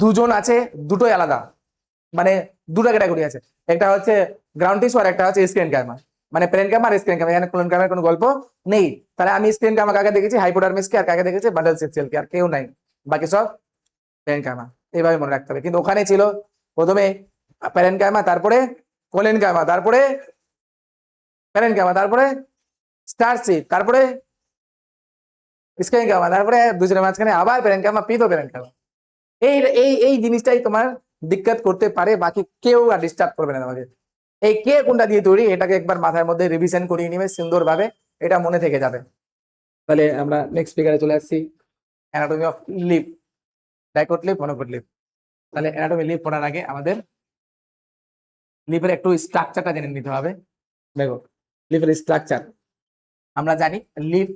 দুজন আছে, দুটোই আলাদা, মানে দুটো ক্যাটাগরি আছে। একটা হচ্ছে গ্রাউন্ড টিস্যু আর একটা হচ্ছে স্ক্লেরেনকাইমা, মানে প্যারেনকাইমা আর স্ক্লেরেনকাইমা। এখানে ক্লোরেনকাইমার কোনো গল্প নেই। তাহলে আমি স্ক্লেরেনকাইমা কাকে দেখেছি? হাইপোডার্মিসকে। আর কাকে দেখেছি? বান্ডেল সেলকে। আর কেউ নাই, বাকি সব প্যারেনকাইমা। এইভাবে মনে রাখতে হবে। কিন্তু ওখানে ছিল প্রথমে প্যারেনকাইমা, তারপরে কোলেনকাইমা, তারপরে প্যারেনকাইমা, তারপরে স্টারসিড, তারপরে স্ক্লেরেনকাইমা, তারপরে দুজনের মাঝখানে আবার প্যারেনকাইমা, পিতো প্যারেনকাইমা। এই এই এই জিনিসটাই তোমার দিক্কত করতে পারে, বাকি কেউ আর ডিস্টার্ব করবে না তোমাকে। এই কে কোনটা দিয়ে তৈরি, এটাকে একবার মাথার মধ্যে রিভিশন করিয়ে নিবে সুন্দরভাবে, এটা মনে থেকে যাবে। তাহলে আমরা নেক্সট ফিগারে চলে আসছি, anatomy of leaf, dicot leaf, monocot leaf. তাহলে অ্যানাটমি লিপ পড়ার আগে আমাদের লিপের একটু স্ট্রাকচারটা জেনে নিতে হবে। দেখো লিপের স্ট্রাকচার আমরা জানি, লিপ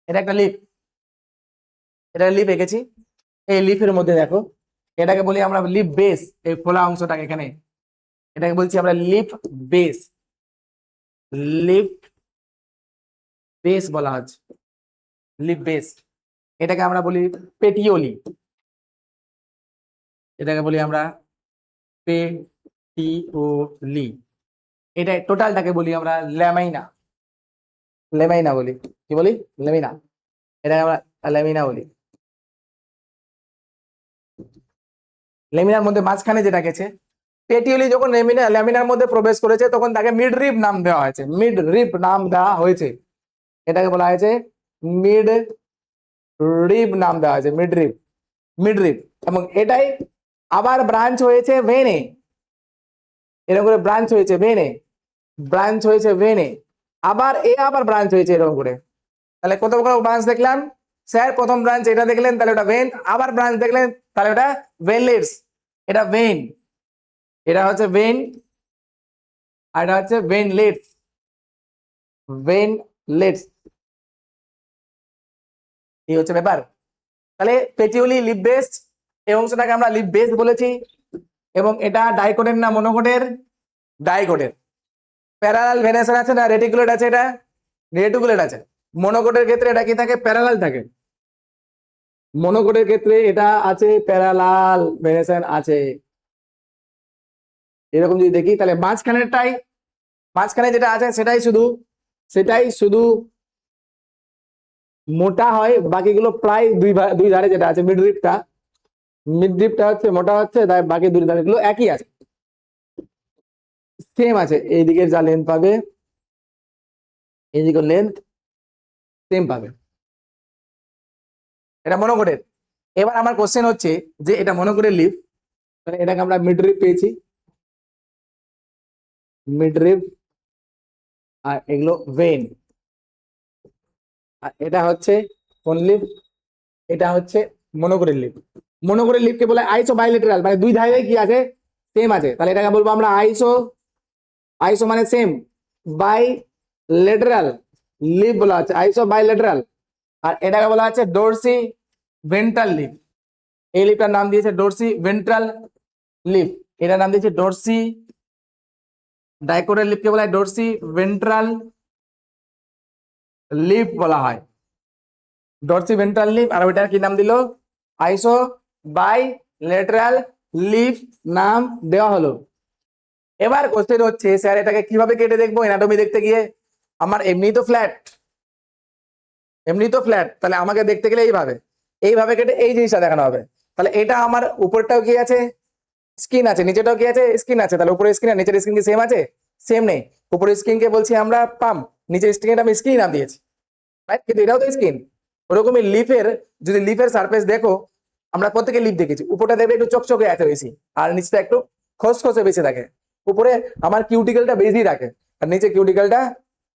এটা একটা লিফ, এটা লিফ এঁকেছি। এই লিফের মধ্যে দেখো, এটাকে বলি আমরা লিফ বেস, এই খোলা অংশটাকে এখানে, এটাকে বলছি আমরা লিফ বেস, লিফ বেস বলা হচ্ছে, লিফ বেস। এটাকে আমরা বলি পেটিওলি, এটাকে বলি আমরা পেটিওলি। এটা টোটালটাকে বলি আমরা ল্যামাইনা, লেমাইনা বলি। কি বলি? লেমিনা। এটাকে আমরা লেমিনা বলি। লেমিনার মধ্যে মাঝখানে যেটা গেছে, পেটিওলি যখন ল্যামিনার মধ্যে প্রবেশ করেছে তখন তাকে মিড রিব নাম দেওয়া হয়েছে, মিড রিব নাম দেওয়া হয়েছে। এটাকে বলা হয়েছে মিড রিব নাম দেওয়া হয়েছে, মিড রিব, মিড রিব। এবং এটাই আবার ব্রাঞ্চ হয়েছে ভেনে, এরকম করে ব্রাঞ্চ হয়েছে ভেনে, ব্রাঞ্চ হয়েছে ভেনে, আবার আবার ব্রাঞ্চ হয়েছে এরকম করে। তাহলে কত ব্রাঞ্চ দেখলাম স্যার? প্রথম ব্রাঞ্চ এটা দেখলেন, তাহলে ওটা ভেন। আবার ব্রাঞ্চ দেখলেন, তাহলে ওটা ভেনলেটস। এটা ভেন, এটা হচ্ছে ভেন, আর এটা হচ্ছে ভেনলেটস, ভেনলেটস। এই হচ্ছে ব্যাপার। তাহলে পেটিওলি লিপ বেস, এই অংশটাকে আমরা লিপ বেস বলেছি। এবং এটা ডাইকোটের না মনোকোটের? ডাইকোটের। প্যারালাল ভেনেশন আছে না রেটিকুলেট আছে? এটা রেটিকুলেট আছে। মনোকোটের ক্ষেত্রে এটা কি থাকে? প্যারালাল থাকে। মনোকোটের ক্ষেত্রে এটা আছে প্যারালাল ভেনেশন আছে। এরকম যদি দেখি তাহলে মাঝখানেরটাই, মাঝখানে যেটা আছে সেটাই শুধু মোটা হয়, বাকিগুলো প্রায় দুই ধারে যেটা আছে মিড ড্রিপটা হচ্ছে মোটা হচ্ছে, তাই বাকি দুই ধারে গুলো একই আছে, সেম আছে। এইদিকে যা লেন্থ পাবে, এইদিকে লেন্থ সেম পাবে। এটা মনোকোটের। এবার আমার কোশ্চেন হচ্ছে যে এটা মনোকোটের লিফ, তাহলে এটাকে আমরা মিড রিপ পেয়েছি, মিড রিপ, আর এগুলো ভেন। আর এটা হচ্ছে কোন লিফ? এটা হচ্ছে মনোকোটের লিফ। মনোকোটের লিফকে বলে আইসো বাইলেটারাল, মানে দুই ধারে কি আছে? সেম আছে। তাহলে এটাকে বলবো আমরা আইসো, আইসো মানে সেম, বাই লেটারাল লিফ বলা আছে, আইসো বাই লেটারাল। আর এটাকে বলা আছে ডোরসি ভেন্ট্রাল লিফ। এই লিফটার নাম দিয়েছে ডোরসি ভেন্ট্রাল লিফ, এটার নাম দিয়েছে ডোরসি, ডাইকোটের লিফকে বলা হয় ডোরসি ভেন্ট্রাল লিফ বলা হয়, ডোরসি ভেন্ট্রাল লিফ। আর ওইটার কি নাম দিল? আইসো বাই লেটারাল লিফ নাম দেওয়া হলো। এবার কোশ্চেন হচ্ছে স্যার এটাকে কিভাবে কেটে দেখবো এনাটমি দেখতে গিয়ে? আমার এমনি তো ফ্ল্যাট, এমনি তো ফ্ল্যাট, তাহলে আমাকে দেখতে গেলে এইভাবে, এইভাবে কেটে এই জিনিসটা দেখানো হবে। তাহলে এটা আমার উপরটাও কি আছে? স্কিন আছে। নিচেটাও কি আছে? স্কিন আছে। তাহলে উপরের স্কিন আর নিচের স্কিন কি সেম আছে? সেম নেই। উপরের স্কিনকে বলছি আমরা পাম্প, নিচের স্কিনটা আমি স্কিন নাম দিয়েছি, রাইট? কিন্তু এটাও তো স্কিন। ওরকমই লিফের, যদি লিফের সারফেস দেখো, আমরা প্রত্যেকে লিফ দেখেছি, উপরটা দেখবে একটু চকচকে আছে বেশি, আর নিচটা একটু খসখসে বেশি থাকে। উপরে আমার কিউটিকেলটা বেশি থাকে, আর নিচে কিউটিকেলটা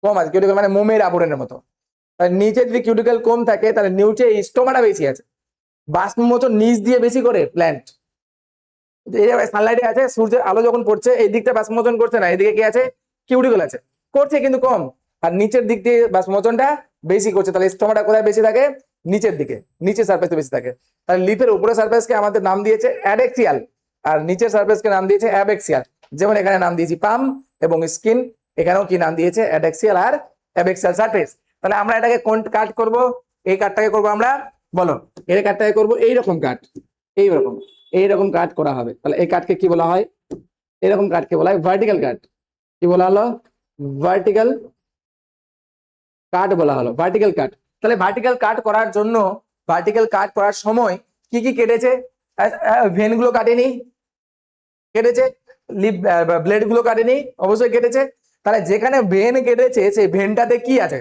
কম আছে। কিউটিকেল মানে মোমের আবরণের মতো। তাহলে নিচে যদি কিউটিকেল কম থাকে, তাহলে নিচে স্টোমাটা বেশি আছে। বাষ্পমোচন নিচ দিয়ে বেশি করে প্ল্যান্ট। এই যে সানলাইটে আছে, সূর্যের আলো যখন পড়ছে এই দিকটা বাষ্পমোচন করছে না, এদিকে কি আছে? কিউটিকল আছে, করছে কিন্তু কম। আর নিচের দিক দিয়ে বাষ্পমোচনটা বেশি করছে। তাহলে স্টোমাটা কোথায় বেশি থাকে? নিচের দিকে, নিচের সারফেসে বেশি থাকে। তাহলে লিফের উপরের সারফেসকে আমাদের নাম দিয়েছে অ্যাডেক্সিয়াল, আর নিচের সারফেসকে নাম দিয়েছে অ্যাবেক্সিয়াল। যেমন এখানে নাম দিয়েছি পাম এবং স্কিন, এখানেও কি নাম দিয়েছে? অ্যাডেক্সিয়াল আর অ্যাবেক্সিয়াল সারফেস। তাহলে আমরা এটাকে কোন কাট করব? এই কাটটাকে করব আমরা, বলো, এর কাটটাকে করব এইরকম কাট, এইরকম এইরকম কাট করা হবে। তাহলে এই কাটকে কি বলা হয়? এরকম কাটকে বলা হয় ভার্টিক্যাল কাট। কি বলা হলো? ভার্টিক্যাল কাট বলা হলো, ভার্টিক্যাল কাট। তাহলে ভার্টিক্যাল কাট করার জন্য, ভার্টিক্যাল কাট করার সময় কি কি কেটেছে? ভেন গুলো কাটেনি? কেটেছে। লিপ ব্লেড গুলো কাটেনি? অবশ্যই কেটেছে। তাহলে যেখানে ভেন কেটেছে সেই ভেনটাতে কি আছে?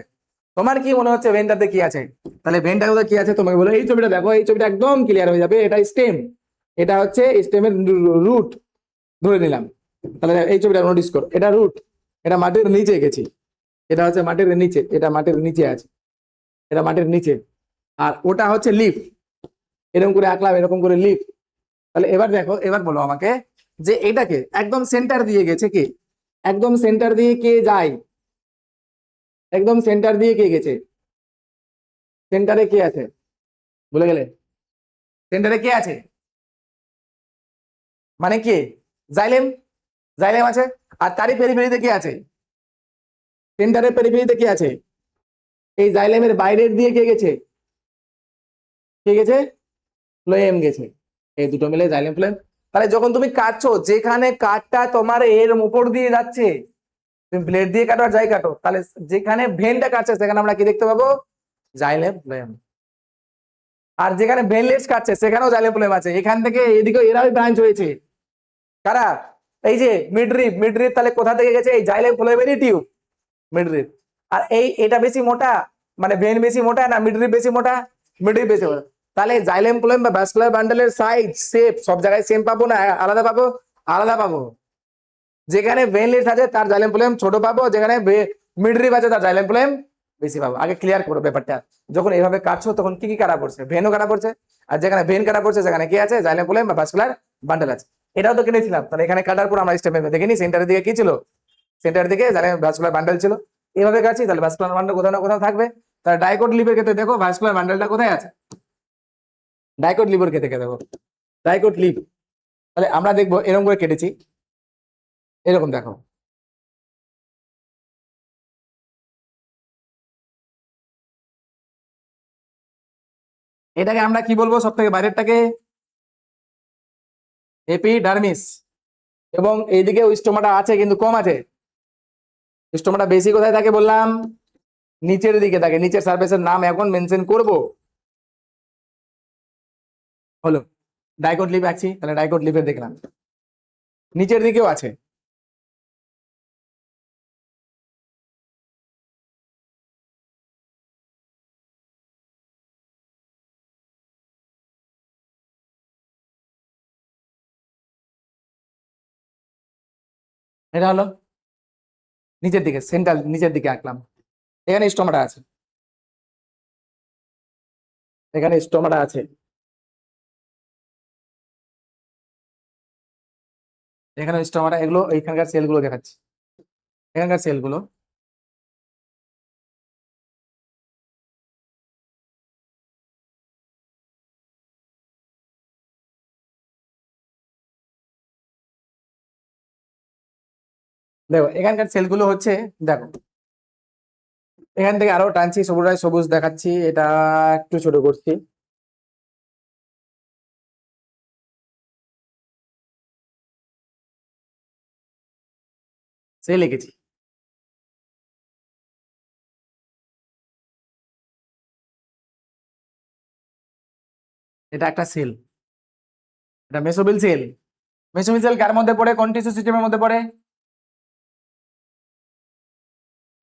তোমার কি মনে হচ্ছে ভেনটাতে কি আছে? তাহলে ভেনটাতে কি আছে তোমাকে বলো। এই ছবিটা দেখো, এই ছবিটা একদম ক্লিয়ার হয়ে যাবে। এটা স্টেম, এটা হচ্ছে স্টেমের রুট ধরে নিলাম। তাহলে এই ছবিটা নোটিস করো, এটা রুট, এটা মাটির নিচে গেছি, এটা হচ্ছে মাটির নিচে, এটা মাটির নিচে আছে, এটা মাটির নিচে। আর ওটা হচ্ছে লিফ, এরকম করে আঁকলাম, এরকম করে লিফ। তাহলে এবার দেখো, এবার বলো আমাকে যে এটাকে একদম সেন্টার দিয়ে গেছে কি? একদম সেন্টার দিয়ে কে যায়? একদম সেন্টার দিয়ে কে গেছে? সেন্টারে কে আছে বলে গেলে? সেন্টারে কে আছে মানে কে? জাইলেম, জাইলেম আছে। আর তারই পেরিফেরিতে কে আছে? সেন্টারের পেরিফেরিতে কে আছে? এই জাইলেমের বাইরের দিয়ে কে গেছে? কে গেছে? ফ্লোয়েম গেছে। এই দুটো মিলে জাইলেম ফ্লোয়েম। তাহলে যখন তুমি কাটছো, যেখানে কাটটা তোমার এর উপর দিয়ে যাচ্ছে, তুমি ব্লেড দিয়ে কাটো আর যাই কাটো, তাহলে যেখানে ভেনটা কাটছে সেখানে আমরা কি দেখতে পাবো? Xylem phloem. আর যেখানে ভেনলেস কাটছে সেখানেও জাইলেম ফ্লোয়েম আছে। এখান থেকে এদিকে এরাই ব্রাঞ্চ হয়েছে। কারা? এই যে মিডরিপ, মিডরিপ তাহলে কোথা থেকে গেছে? এই জাইলেম ফ্লোয়েমেরই টিউব মিডরিপ। আর এটা বেশি মোটা, মানে ভেন বেশি মোটা না মিডরিপ বেশি মোটা? মিডরিপ বেশি মোটা। তাহলে জাইলেম ফ্লোয়েম বা ভাস্কুলার বান্ডেলের সাইজ শেপ সব জায়গায় সেম পাবো না আলাদা পাবো? আলাদা পাবো। যেখানে ভেনলেস আছে তার জাইলেম ফ্লোয়েম ছোট পাবো, যেখানে মিডরিপ আছে তার জাইলেম ফ্লোয়েম বেশি পাবো। আগে ক্লিয়ার করো ব্যাপারটা। যখন এইভাবে কাটছো তখন কি কি কাটা পড়ছে? ভেনও কাটা পড়ছে। আর যেখানে ভেন কাটা পড়ছে সেখানে কি আছে? জাইলেম ফ্লোয়েম বা ভাস্কুলার বান্ডেল আছে। এটাও তো কেটেছিলাম। তাহলে এখানে কাটার পর আমরা স্টেপে দেখিনি সেন্টারের দিকে কি ছিল? সেন্টারের দিকে জাইলেম ভাস্কুলার বান্ডেল ছিল। এইভাবে কাটছি, তাহলে ভাস্কুলার বান্ডেল কোথাও না কোথাও থাকবে। তাহলে ডাইকট লিভের ক্ষেত্রে দেখো ভাস্কুলার বান্ডেলটা কোথায় আছে? ডাইকট লিভের ক্ষেত্রে দেখো ডাইকট লিভ। তাহলে আমরা দেখবো এরকম করে কেটেছি, এরকম দেখো। এটাকে আমরা কি বলবো? সব থেকে বাইরেরটাকে এপিডার্মিস। এবং এইদিকে স্টোমাটা আছে কিন্তু কম আছে। স্টোমাটা বেশি কোথায় থাকে বললাম? নিচের দিকে থাকে। নিচের সারফেসের নাম এখন মেনশন করব। হলো ডাইকট লিভ আছি, তাহলে ডাইকট লিভের দেখলাম নিচের দিকেও আছে। এটা হলো নিচের দিকে, সেন্ট্রাল নিচের দিকে আঁকলাম। এখানে স্টোমাটা আছে, এখানে স্টোমাটা আছে, এখানে স্টোমাটা। এগুলো এইখানকার সেলগুলো দেখাচ্ছি, এখানকার সেলগুলো। দেখো এখানকার সেলগুলো হচ্ছে, দেখো এখান থেকে আরো টানছি, সবুজ সবুজ দেখাচ্ছি। এটা একটু ছোট করছি। সে লিখেছি। এটা একটা সেল, এটা মেসোবিল সেল। মেসোবিল সেল কার মধ্যে পড়ে? কোন টিস্যু সিস্টেমের মধ্যে পড়ে?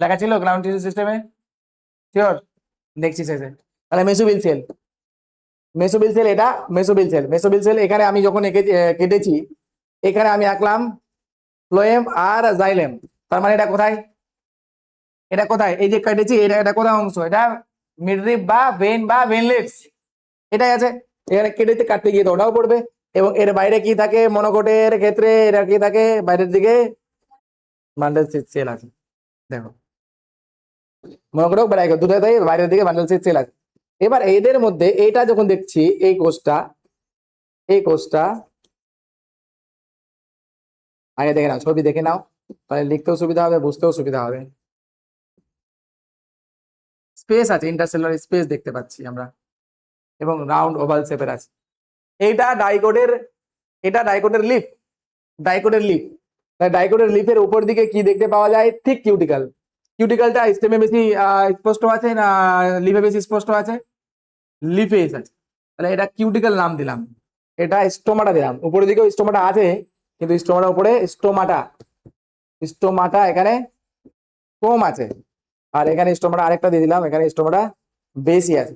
লেখা ছিল গ্রাউন্ড টিস্যু সিস্টেমে, শিওর? দেখছি শেষে। তাহলে মেসোবিল সেল, মেসোবিল সেল এটা মেসোবিল সেল। মেসোবিল সেল এখানে আমি যখন কেটেছি, এখানে আমি আঁকলাম ফ্লোয়েম আর জাইলেম। তার মানে এটা কোথায়? এটা কোথায়? এই যে কেটেছি এটা, এটা কোথায় অংশ? এটা মিডরিপ বা ভেন বা ভেনলেটস, এটাই আছে। এখানে কেটেতে কাটতে গিয়ে তো ওটাও পড়বে। এবং এর বাইরে কি থাকে? মনোকোটের ক্ষেত্রে এটা কি থাকে? বাইরের দিকে বান্ডেল সেল আছে। দেখো মনোকোট হোক বা ডাইকোট, দুটোতেই বাইরের দিকে বান্ডেল সেল আছে। এবার এদের মধ্যে এইটা যখন দেখছি, এই কোষটা, এই কোষটা আগে দেখে নাও, ছবি দেখে নাও, তাহলে লিখতেও সুবিধা হবে, বুঝতেও সুবিধা হবে। স্পেস আছে, ইন্টারসেলুলার স্পেস দেখতে পাচ্ছি আমরা, এবং রাউন্ড ওভাল শেপের আছে। এইটা ডাইকোটের, এটা ডাইকোটের লিফ, ডাইকোটের লিফ। ডাইকোটের লিফের উপর দিকে কি দেখতে পাওয়া যায়? ঠিক কিউটিক্যাল। কিউটিক্যালটা স্টেমে বেশি স্পষ্ট আছে না লিফে বেশি স্পষ্ট আছে? লিফে আছে। তাহলে এটা কিউটিক্যাল নাম দিলাম, এটা স্টোমাটা দিলাম। উপরের দিকেও স্টোমাটা আছে, কিন্তু স্টোমাটা উপরে, স্টোমাটা, স্টোমাটা এখানে কম আছে। আর এখানে স্টোমাটা আরেকটা দিয়ে দিলাম, এখানে স্টোমাটা বেশি আছে।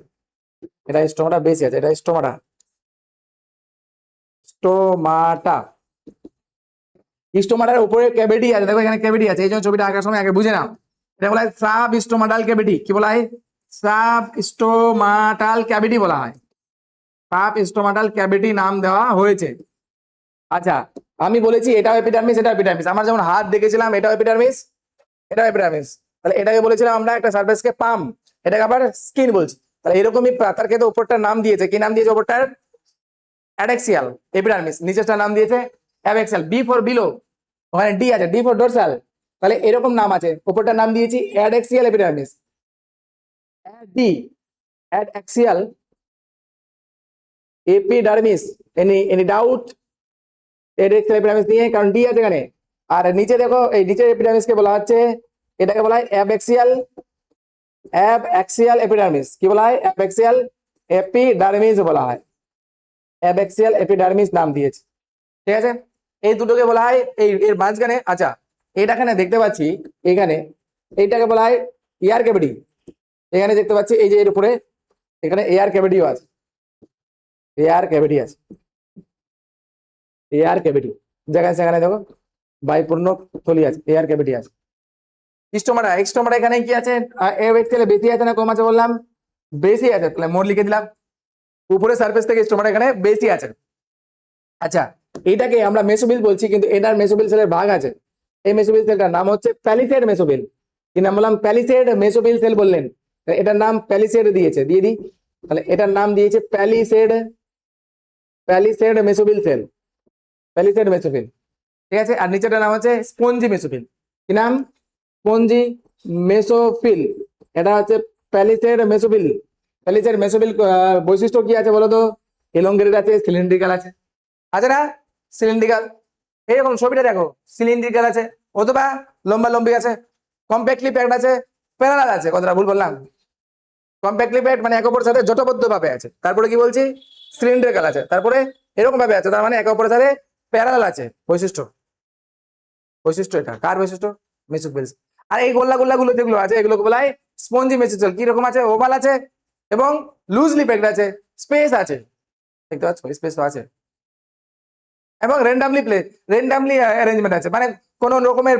এটা স্টোমাটা বেশি আছে, এটা স্টোমাটা, স্টোমাটা। স্টোমাটার উপরে ক্যাভিটি আছে, দেখো এখানে ক্যাভিটি আছে। এই জন্য ছবিটা আঁকার সময় আগে বুঝে নাও, এটা বলা হয় সাব স্টোমাটাল ক্যাভিটি। কি বলা হয়? সাব স্টোমাটাল ক্যাভিটি বলা হয়। সাব স্টোমাটাল ক্যাভিটি নাম দেওয়া হয়েছে। আচ্ছা, আমি বলেছি এটাও এপিডার্মিস, এটা এপিডার্মিস। আমরা যেমন হাত দেখেছিলাম, এটাও এপিডার্মিস, এটাও এপিডার্মিস। তাহলে এটাকে বলেছিলাম আমরা একটা সারফেসকে পাম, এটাকে আবার স্কিন বলছি। তাহলে এরকমই তার ক্ষেত্রে উপরটার নাম দিয়েছে, কি নাম দিয়েছে উপরটার? অ্যাডেক্সিয়াল এপিডার্মিস, নিচেরটার নাম দিয়েছে অ্যাবেক্সিয়াল। বি ফর বিলো, ওখানে ডি আছে, ডি ফর ডোরসাল, তাহলে এরকম নাম আছে, উপরটার নাম দিয়েছি adaxial epidermis. The adaxial epidermis, any doubt? Adaxial epidermis নিয়ে, কারণ ডি আছে এখানে। আর নিচে দেখো, এই নিচের এপিডার্মিসকে বলা হচ্ছে, এটাকে বলা হয় অ্যাবেক্সিয়াল এপিডার্মিস। কি বলা হয়? অ্যাবেক্সিয়াল এপিডার্মিস বলা হয়, অ্যাবেক্সিয়াল এপিডার্মিস নাম দিয়েছে। ঠিক আছে, এই দুটোকে বলা হয়, এই এর মাঝখানে, আচ্ছা এটা এখানে দেখতে পাচ্ছি, এখানে এইটাকে বলা হয় এয়ার ক্যাভিটি। এখানে দেখতে পাচ্ছি এই যে এর উপরে এখানে এয়ার ক্যাভিটিও আছে, এয়ার ক্যাভিটি আছে, এয়ার ক্যাভিটি যেখানে সেখানে দেখো বায়ুপূর্ণ থলি আছে, এয়ার ক্যাভিটি আছে। স্টোমাটা, স্টোমাটা এখানে কি আছে? এক্সেলে বেশি আছে না কম আছে বললাম? বেশি আছে, তাহলে মোর লিখে দিলাম, উপরে সারফেস থেকে স্টোমাটা এখানে বেশি আছে। আচ্ছা, এটাকে আমরা মেসোবিল বলছি, কিন্তু এটার মেসোবিল সেলের ভাগ আছে। এই মেসোবিল সেলটার নাম হচ্ছে প্যালিসেড মেসোবিল। কি নাম বললাম? প্যালিসেড মেসোবিল সেল বললেন, এটার নাম প্যালিসেড দিয়েছে, দিয়ে দিই, তাহলে এটার নাম দিয়েছে প্যালিসেড, প্যালিসেড মেসোবিল সেল, প্যালিসেড মেসোবিল। ঠিক আছে, আর নিচেটার নাম হচ্ছে স্পঞ্জি মেসোফিল। কি নাম? Spongy mesophyll. এটা হচ্ছে প্যালিসেড মেসোফিল। প্যালিসেড মেসোফিল বৈশিষ্ট্য কি আছে বলো তো? এলঙ্গেটেড আছে, সিলিন্ড্রিক্যাল আছে, আছে না? সিলিন্ড্রিক্যাল, এইরকম ছবিটা দেখো, সিলিন্ড্রিক্যাল আছে, অথবা লম্বা লম্বি আছে, কম্প্যাক্টলি প্যাকড আছে, প্যারালাল আছে। কথাটা ভুল বললাম? কম্প্যাক্টলি প্যাকড মানে একে অপরের সাথে জোটবদ্ধ ভাবে আছে, তারপরে কি বলছি? সিলিন্ড্রিক্যাল আছে, তারপরে এরকম ভাবে আছে, তার মানে একে অপরের সাথে প্যারালাল আছে। বৈশিষ্ট্য, বৈশিষ্ট্য এটা কার বৈশিষ্ট্য? মেসোফিল। আর এই গোল্লা গোল্লা গুলো যেগুলো আছে, এগুলোকে বলা হয় স্পঞ্জি মেসোফিল। কি রকম আছে? ওভাল আছে এবং লুজলি প্যাকড আছে, স্পেস আছে, দেখতে পাচ্ছ স্পেস তো আছে, এবং র্যান্ডামলি অ্যারেঞ্জমেন্ট আছে, মানে কোন রকমের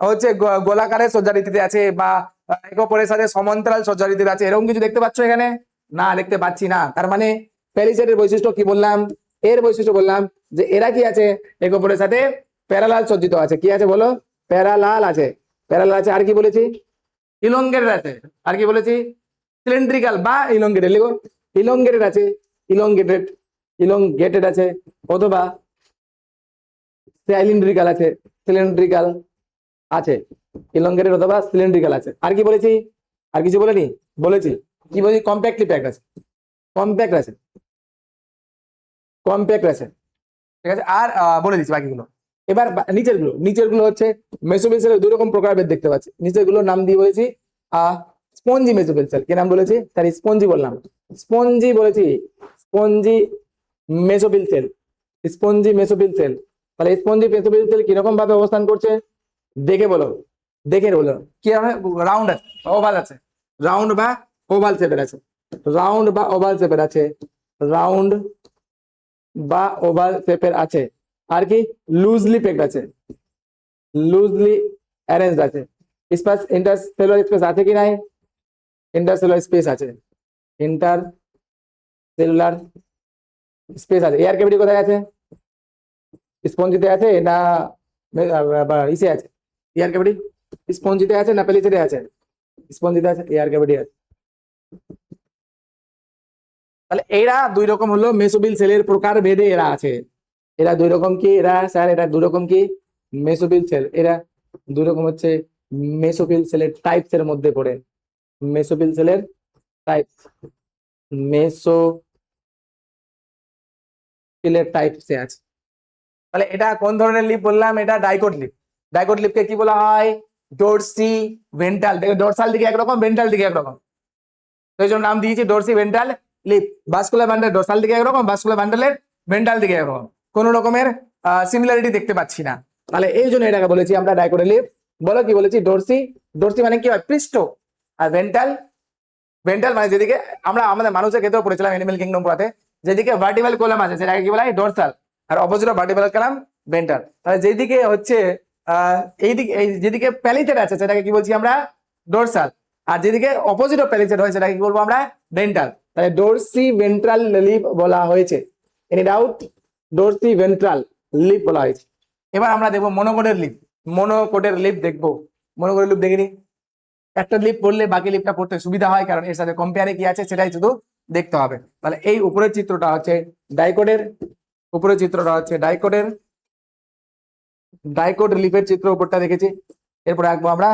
হচ্ছে গোলাকারের সজ্জারীতিতে আছে, বা একে অপরের সাথে সমান্তরাল সজ্জারীতিতে আছে, এরকম কিছু দেখতে পাচ্ছ এখানে? না, দেখতে পাচ্ছি না। তার মানে প্যালিসেডের বৈশিষ্ট্য কি বললাম? এর বৈশিষ্ট্য বললাম যে এরা কি আছে? একে অপরের সাথে প্যারালাল সজ্জিত আছে। কি আছে বলো? প্যারালাল আছে, প্যারালাল আছে। আর কি বলেছি? ইলংগেটেড আছে। আর কি বলেছি? সিলিন্ড্রিক্যাল বা ইলংগেটেড, লিখো ইলংগেটেড আছে, ইলংগেটেড, ইলংগেটেড আছে, অথবা সিলিন্ড্রিক্যাল আছে, সিলিন্ড্রিক্যাল আছে, ইলংগেটেড অথবা সিলিন্ড্রিক্যাল আছে। আর কি বলেছি? আর কিছু বলেনি? বলেছি। কি বলেছি? কম্প্যাক্টলি প্যাকড আছে, কম্প্যাক্ট আছে, কম্প্যাক্ট আছে। ঠিক আছে, আর বলে দিচ্ছি বাকিগুলো। এবার নিচের গুলো হচ্ছে মেসোফিল সেলের দুই রকম প্রকারভেদ দেখতে পাচ্ছি। নিচের গুলোর নাম দিয়ে বলেছি স্পঞ্জি মেসোফিল সেল। কি নাম বলেছি? তার স্পঞ্জি বললাম, স্পঞ্জি বলেছি, spongy mesophyll cell, spongy mesophyll cell. তাহলে স্পঞ্জি মেসোফিল সেল কিরকম ভাবে অবস্থান করছে দেখে বলো, দেখে বলো। কি রাউন্ড আছে, ওভাল আছে, রাউন্ড বা ওভাল শেপের আছে, রাউন্ড বা ওভাল শেপের আছে, রাউন্ড বা ওভাল শেপের আছে। আর কি? লুজলি প্যাকড আছে, লুজলি অ্যারেঞ্জড আছে। স্পেস, ইন্টারসেলুলার স্পেস আছে কি নাই? ইন্টারসেলুলার স্পেস আছে, ইন্টারসেলুলার স্পেস আছে। এয়ার ক্যাভিটি কোথায় আছে? স্পঞ্জিতে আছে না ইসে আছে? এয়ার ক্যাভিটি স্পঞ্জিতে আছে না প্যালিসেডে আছে? স্পঞ্জিতে আছে, এয়ার ক্যাভিটি আছে। তাহলে এরা দুই রকম হলো মেসোফিল সেলের প্রকার ভেদে এরা আছে। এরা দুই রকম কি? এরা স্যার এরা দুই রকম কি? Mesophyll cell. এরা দুই রকম হচ্ছে মেসোফিল সেলের টাইপস এর মধ্যে পড়ে, মেসোফিল সেলের টাইপস, মেসোফিলের টাইপসে আছে। তাহলে এটা কোন ধরনের লিপ বললাম? এটা ডাইকট লিপ। ডাইকট লিপকে কি বলা হয়? Dorsey ventral. দেখো ডোরসাল দিকে একরকম, ভেন্ট্রাল দিকে একরকম, তো এই জন্য নাম দিয়েছি dorsiventral leaf. Vascular bundle dorsal দিকে একরকম, ভাস্কুলার বান্ডেলের ভেন্ট্রাল দিকে একরকম, কোন রকমের সিমিলারিটি দেখতে পাচ্ছি না। তাহলে এই জন্য এটাকে বলেছি আমরা ডাইকট লিপ। বলো কি বলেছি? ডোরসি, ডোরসি মানে কি হয়? পৃষ্ঠ। আর ভেন্ট্রাল, ভেন্ট্রাল মানে যেদিকে আমরা আমাদের মানুষের ক্ষেত্রেও পড়েছিলাম অ্যানিমেল কিংডম পড়াতে, যেদিকে ভার্টিক্যাল কলাম আছে সেটাকে কি বলা হয়? ডোরসাল। আর opposite of vertical column ventral. তাহলে যেদিকে হচ্ছে এইদিকে, এই যেদিকে প্যালিসেড আছে সেটাকে কি বলছি আমরা? ডোরসাল। আর যেদিকে অপোজিট অফ প্যালিসেড হয় সেটাকে কি বলবো আমরা? ভেন্ট্রাল। তাহলে ডোরসি ভেন্ট্রাল লিপ বলা হয়েছে। Any doubt? Dorsiventral leaf বলা হয়েছে। এবার আমরা দেখবো মনোকোটের লিপ। মনোকোটের লিপ দেখবো, মনোকোটের লিপ দেখিনি। একটা লিপ পড়লে বাকি লিপটা পড়তে সুবিধা হয়, কারণ এর সাথে কম্পেয়ারে কি আছে সেটাই শুধু দেখতে হবে। তাহলে এই উপরের চিত্রটা হচ্ছে ডাইকোডের, উপরের চিত্রটা হচ্ছে ডাইকোডের, ডাইকোড লিপের চিত্র উপরটা দেখেছি। এরপরে আঁকবো আমরা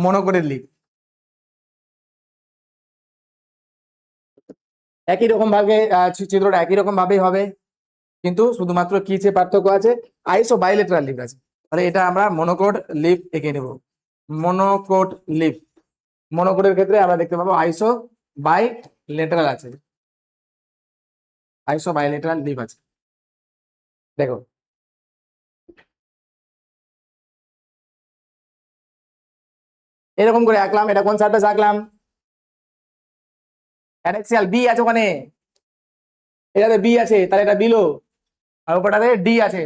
মনোকোডের লিপ। একই রকম ভাবে চিত্রটা একই রকম ভাবেই হবে, কিন্তু শুধুমাত্র কি যে পার্থক্য আছে, আইসো বাইলেটারাল লিপ আছে। তাহলে এটা আমরা মনোকোড লিপ এঁকে নেব, মনোকোড লিপ। মনোকোডের ক্ষেত্রে আমরা দেখতে পাবো আইসো বাইলেটারাল আছে, আইসো বাইলেটারাল লিপ আছে। দেখো এরকম করে আঁকলাম, এটা কোন সারফেস আঁকলাম, অ্যাডেক্সিয়াল বি আছে ওখানে, এটাতে বি আছে, তাহলে এটা বিলো, আর উপরটাতে ডি আছে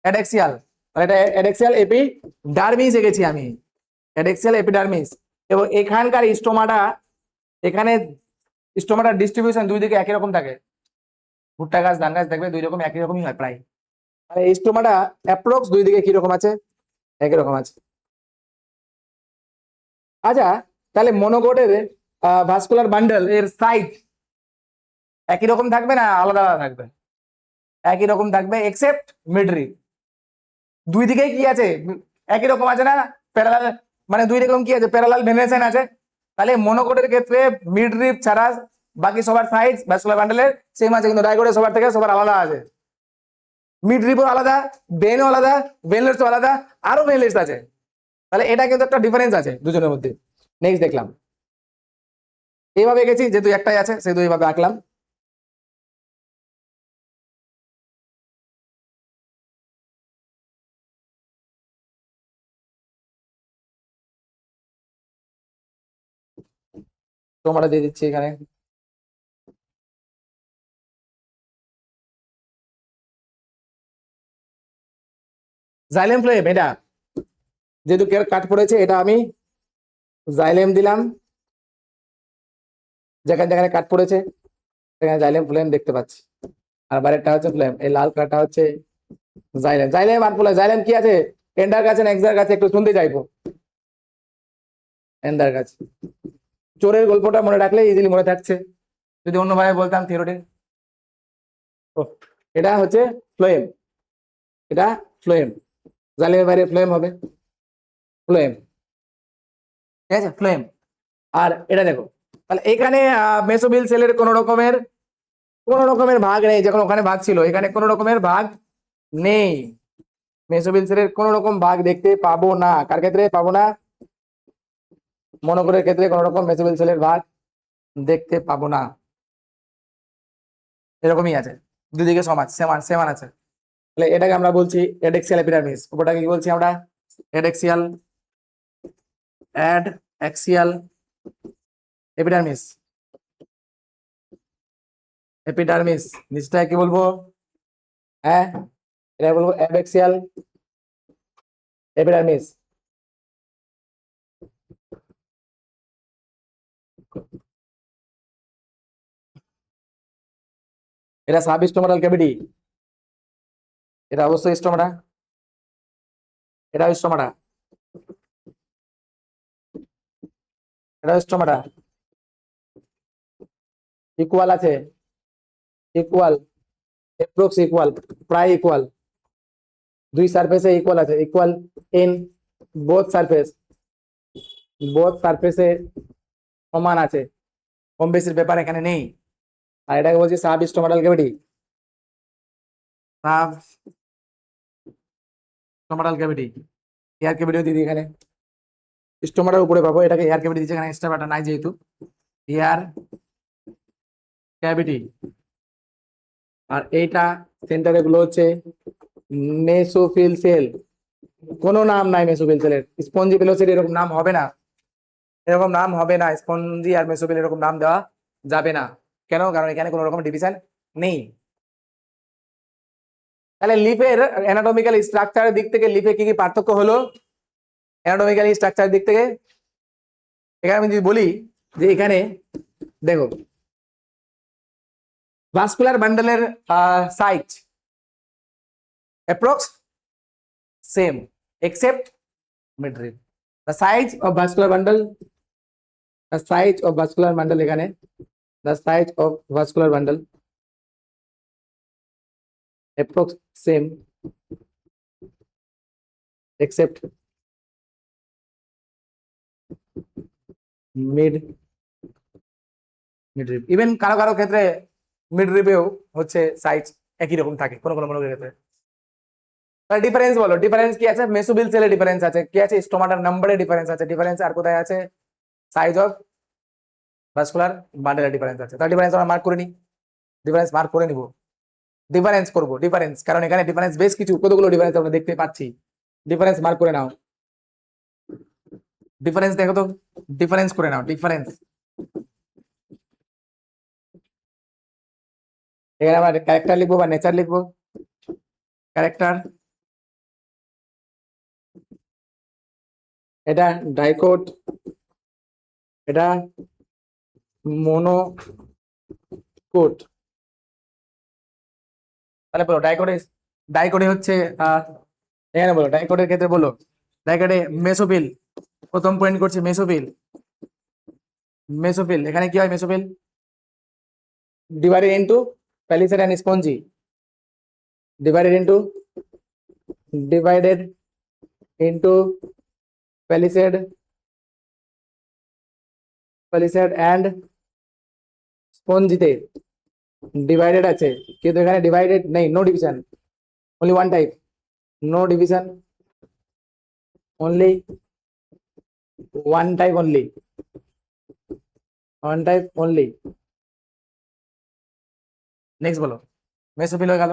অ্যাডেক্সিয়াল, তাহলে এটা অ্যাডেক্সিয়াল এপিডার্মিস এঁকেছি আমি, অ্যাডেক্সিয়াল এপিডার্মিস। এবং এখানকার স্টোমাটা, এখানে স্টোমাটার ডিস্ট্রিবিউশন দুই দিকে একই রকম থাকে, ভুট্টা গাছ ধান গাছ দেখবে দুই রকম একই রকমই হয় প্রায়। আর এই স্টোমাটা অ্যাপ্রক্স দুই দিকে কি রকম আছে, একই রকম আছে। আচ্ছা, তাহলে মনোকোটের ভাস্কুলার বান্ডল এর সাইজ একই রকম থাকবে না আলাদা আলাদা থাকবে? একই রকম থাকবে এক্সেপ্ট মিডরি, দুই দিকেই কি আছে একই রকম আছে না, প্যারালাল, মানে দুই রকম কি আছে, প্যারালাল ভেনেশন আছে। তাহলে মনোকোটের ক্ষেত্রে মিডরিপ ছাড়া বাকি সবার সাইজ ভাস্কুলার বান্ডলের সেম আছে, কিন্তু ডাইকোটের সবার থেকে সবার আলাদা আছে। মিডরিপও আলাদা, বেনও আলাদা, ভেনলেটসও আলাদা, আরো ভেনলেটস আছে। তাহলে এটা কিন্তু একটা ডিফারেন্স আছে দুজনের মধ্যে। নেক্সট দেখলাম এইভাবে গেছি, যেহেতু একটাই আছে সেহেতু এইভাবে আঁকলাম। তোমরা দিয়ে দিচ্ছি এখানে, জাইলেম ফ্লেম, এটা যেহেতু কাট পড়েছে এটা আমি জাইলেম দিলাম, যেখানে যেখানে কাট পড়েছে সেখানে জাইলেম ফ্লেম দেখতে পাচ্ছি। আর বাইরেরটা হচ্ছে ফ্লেম, এই লাল কাটটা হচ্ছে জাইলেম। জাইলেম আর ফ্লেম, জাইলেম কি আছে, এন্ডার কাছে না এক্সার কাছে, একটু শুনতে চাইবো। এন্ডার কাছে। চোরের গল্পটা মনে রাখলে ইজিলি মনে থাকছে, যদি অন্যভাবে বলতাম থিওরিটি। এটা হচ্ছে ফ্লেম, এটা ফ্লেম, জাইলেমের বাইরে ফ্লেম হবে, ফ্লেম, ঠিক আছে ফ্লেম। আর এটা দেখো, তাহলে এখানে মেসোবিল সেলের কোন রকমের ভাগ নেই, যখন ওখানে ভাগ ছিল এখানে কোন রকমের ভাগ নেই। মেসোবিল সেলের কোন রকম ভাগ দেখতে পাবো না, কার ক্ষেত্রে পাবো না, মনোকোডের ক্ষেত্রে কোন রকম মেসোবিল সেলের ভাগ দেখতে পাবো না, এরকমই আছে, দুদিকে সমান সমান সমান আছে। তাহলে এটাকে আমরা বলছি এডেক্সিয়াল এপিডার্মিস, ওটাকে কি বলছি আমরা, এডেক্সিয়াল অ্যাডএক্সিয়াল এপিডার্মিস, এপিডার্মিস। নিচটা কি বলবো, হ্যাঁ এটা বলবো অ্যাডেক্সিয়াল এপিডার্মিস। এটা সাবস্টোমাটাল ক্যাভিটি, এটা অবশ্যই স্টোমাটা, এটা স্টোমাটা, এটা স্টোমাটা, ইকুয়াল আছে, ইকুয়াল, এপ্রক্স ইকুয়াল, প্রায় ইকুয়াল, দুই সারফেসে ইকুয়াল আছে, equal in both surface, both সারফেসে সমান আছে, কম বেশির ব্যাপার এখানে নেই। আর এটাকে বলছি সাবস্টোমাটাল ক্যাভিটি, সাবস্টোমাটাল ক্যাভিটি। এয়ার ক্যাভিটিও দিদি এখানে, স্টোমাটার উপরে পাবো, এটাকে এয়ার ক্যাভিটি দিচ্ছে, এখানে এক্সট্রা ব্যাটা নাই যেহেতু, এয়ার ক্যাভিটি। আর এইটা সেন্টারে গুলো হচ্ছে মেসোফিল সেল, কোনো নাম নাই মেসোফিল সেলের, স্পঞ্জি ভেলোসিটি এরকম নাম হবে না, এরকম নাম হবে না, স্পঞ্জি আর মেসোফিল এরকম নাম দেওয়া যাবে না। কেন, কারণ এখানে কোনো রকম ডিভিশন নেই। তাহলে লিফের অ্যানাটমিক্যাল স্ট্রাকচারের দিক থেকে লিফে কি কি পার্থক্য হলো, অ্যানাটমিক্যাল স্ট্রাকচারের দিক থেকে এখানে আমি যদি বলি যে এখানে দেখো ভাস্কুলার বান্ডলের size approx same except midrib, the size of vascular bundle the size of vascular bundle এখানে the size of vascular bundle approx same except mid midrib, even কারো কারো ক্ষেত্রে মিড রিপেও হচ্ছে সাইজ একই রকম থাকে কোনো কোনো ক্ষেত্রে। তাহলে ডিফারেন্স বলো, ডিফারেন্স কি আছে? মেসোবিল সেলে ডিফারেন্স আছে, কি আছে? স্টোমাটার নাম্বারে ডিফারেন্স আছে, ডিফারেন্স আর কোথায় আছে? সাইজ অফ ভাস্কুলার বান্ডেলের ডিফারেন্স আছে। তাহলে ডিফারেন্স আমরা মার্ক করে নিই, ডিফারেন্স মার্ক করে নিব, ডিফারেন্স করব ডিফারেন্স, কারণ এখানে ডিফারেন্স বেশ কিছু, কতগুলো ডিফারেন্স আমরা দেখতে পাচ্ছি। ডিফারেন্স মার্ক করে নাও, ডিফারেন্স দেখো তো, ডিফারেন্স করে নাও, ডিফারেন্স। এখানে আমরা ক্যারেক্টার লিখবো বা নেচার লিখবো, ক্যারেক্টার। এটা ডাইকোট, এটা মোনোকোট। তাহলে বলো ডাইকোটে, ডাইকোটে হচ্ছে এখানে বলো ডাইকোটের ক্ষেত্রে বলো, ডাইকোটে মেসোফিল, প্রথম পয়েন্ট করছি মেসোফিল। মেসোফিল এখানে কি হয়? Mesophyll divided into palisade and spongy, divided into palisade and spongy তে ডিভাইডেড আছে, কিন্তু এখানে ডিভাইডেড নেই, no division, only one type, no division, only one type, only one type only। Next বলো, মেসোফিল হয়ে গেল।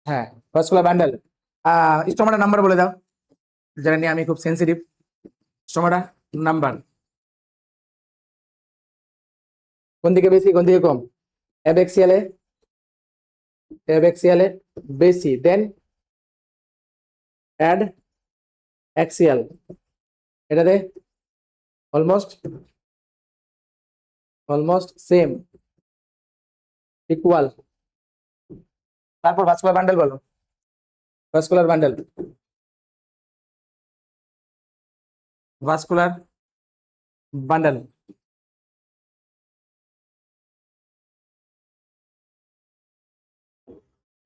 হ্যাঁ, ভাস্কুলার বান্ডেল। স্টোমাটা নাম্বার বলে দাও, যেটা নিয়ে আমি খুব সেন্সিটিভ। স্টোমাটা নাম্বার কোন দিকে বেশি কোন দিকে কম? অ্যাবেক্সিয়ালে, অ্যাবেক্সিয়ালে বেশি, দেন অ্যাড অ্যাক্সিয়াল, এটাতে অলমোস্ট সেম, ইকুয়াল। তারপর ভাস্কুলার বান্ডেল বলো, vascular bundle, vascular bundle.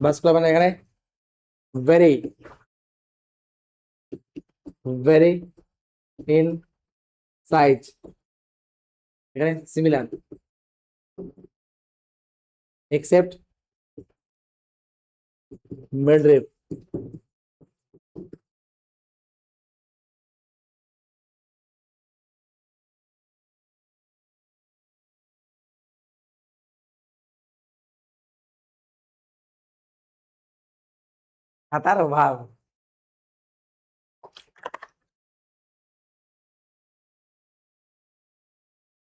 Vascular bundle এখানে ভেরি ভেরি ইন সাইজ, এখানে সিমিলার except midriff। হাতার অভাব।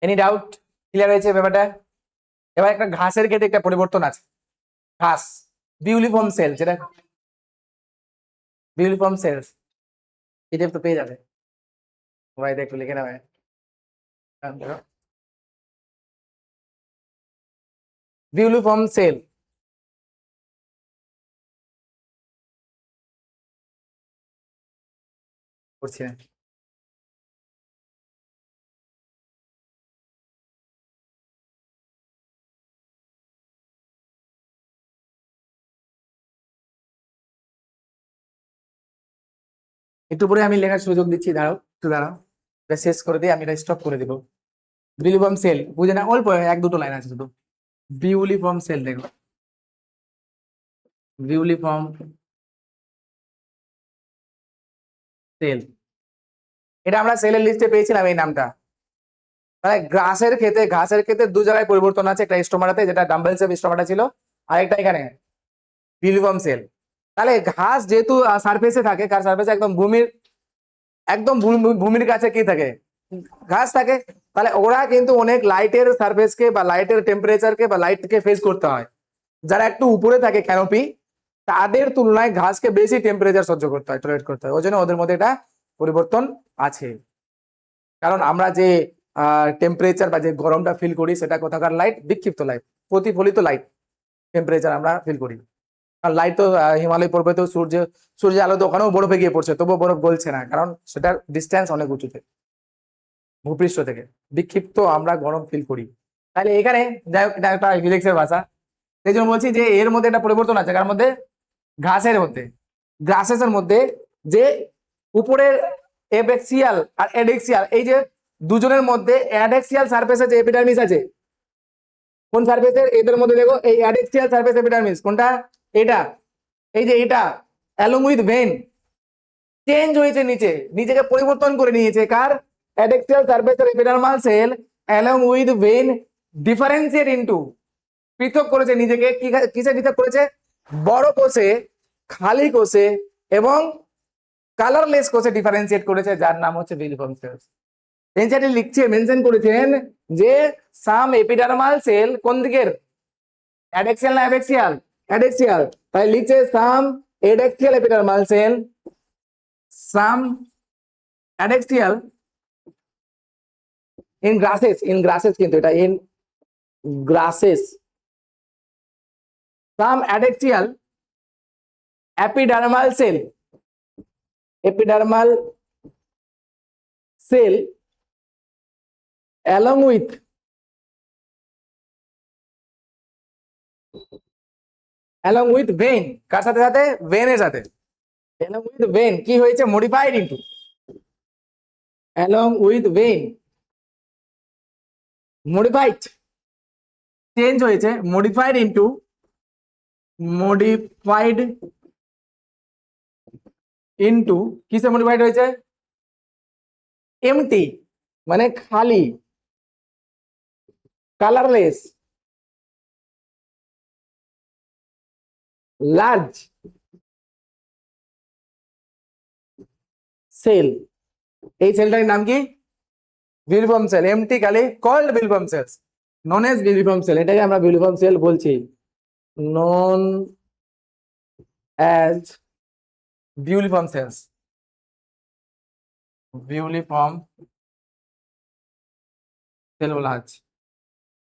Any doubt? ক্লিয়ার হয়েছে ব্যাপারটা? এবার একটা ঘাসের ক্ষেত্রে একটা পরিবর্তন আছে। ঘাস বিউলিফর্ম সেল, যেটা বিউলিফর্ম সেলস, এটা তো পেয়ে যাবে, সবাই একটু লিখে নেবে। বিউলিফর্ম সেল করছি না, একটু পরে আমি লেখার সুযোগ দিচ্ছি, দাঁড়াও একটু দাঁড়াও, এটা শেষ করে দিয়ে আমি এটা স্টপ করে দিব। বিউলিফর্ম সেল বুঝে না, অল্প এক দুটো লাইন আছে শুধু। বিউলিফর্ম সেল দেখো, বিউলিফর্ম সেল, এটা আমরা সেলের লিস্টে পেয়েছিলাম এই নামটা। তাহলে ঘাসের ক্ষেত্রে দু জায়গায় পরিবর্তন আছে, একটা স্টোমাটাতে যেটা ডাম্বেল শেপ স্টোমাটা ছিল, আর একটা এখানে বিউলিফর্ম সেল। তাহলে ঘাস যেহেতু সারফেসে থাকে, কার সারফেসে একদম ভূমির কাছে কি থাকে? ঘাস থাকে। তাহলে ওরা কিন্তু অনেক লাইটের সারফেসকে বা লাইটের টেম্পারেচারকে বা লাইটকে ফেস করতে হয়। যারা একটু উপরে থাকে ক্যানোপি, তাদের তুলনায় ঘাসকে বেশি টেম্পারেচার সহ্য করতে হয়, টলারেট করতে হয়, ওই জন্য ওদের মধ্যে এটা পরিবর্তন আছে। কারণ আমরা যে টেম্পারেচার বা যে গরমটা ফিল করি, সেটা কোথাকার লাইট? বিক্ষিপ্ত লাইট, প্রতিফলিত লাইট টেম্পারেচার আমরা ফিল করি। আর লাইট তো হিমালয় পর্বতে সূর্যের আলো তো ওখানেও বরফে গিয়ে পড়ছে, তবুও বরফ গলছে না, কারণ সেটার ডিস্টেন্স অনেক উঁচুতে। ভূপৃষ্ঠ থেকে বিক্ষিপ্ত আমরা গরম ফিল করি। তাহলে এখানে যাই হোক, এটা একটা ফিজিক্সের ভাষা, সেই জন্য বলছি যে এর মধ্যে একটা পরিবর্তন আছে, কার মধ্যে? ঘাসের মধ্যে, গ্রাসেসের মধ্যে, যে উপরের এবেক্সিয়াল আর এডেক্সিয়াল, এই যে দুজনের মধ্যে অ্যাডেক্সিয়াল সারফেসে যে এপিডার্মিস আছে, কোন সারফেসের? এদের মধ্যে দেখো এই অ্যাডেক্সিয়াল সারফেস এপিডার্মিস কোনটা? এটা, এই যে এটা অ্যালং উইথ ভেন চেঞ্জ হয়েছে, নিচে নিজেকে পরিবর্তন করে নিয়েছে। কার? অ্যাডেক্সিয়াল সারফেসের epidermal cell along with vein differentiate into, পৃথক করেছে নিজেকে। কিসে পৃথক করেছে? বড় কোষে, খালি কোষে এবং কালারলেস কোষে ডিফারেন্সিয়েট করেছে, যার নাম হচ্ছে ভিলিফর্ম সেলস। এনসাইটি লিখছে, মেনশন করেছেন যে সাম এপিডার্মাল সেল কোন দিকের? অ্যাডেক্সিয়াল না অ্যাবেক্সিয়াল? অ্যাডেক্সিয়াল। তাই লিখছে some adaxial epidermal cell, some adaxial in grasses, কিন্তু এটা in grasses, some adaxial epidermal cell, epidermal cell along with vein, কার সাথে সাথে? ভেনের সাথে। along with vein কি হয়েছে? Modified into, along with vein modified, change হয়েছে, মডিফাইড ইনটু, মডিফাইড ইনটু, কিসে মডিফাইড হয়েছে? এমটি মানে খালি, কালারলেস, লার্জ সেল। এই সেলটার নাম কি? Bulliform cell. এমটি খালি, called bulliform cells, known as ভিলিফর্ম sell. এটাকে আমরা ভিলিফর্ম সেল বলছি, নন অ্যাজ ভিলিফর্ম সেলস, ভিলিফর্ম সেল বলা হচ্ছে।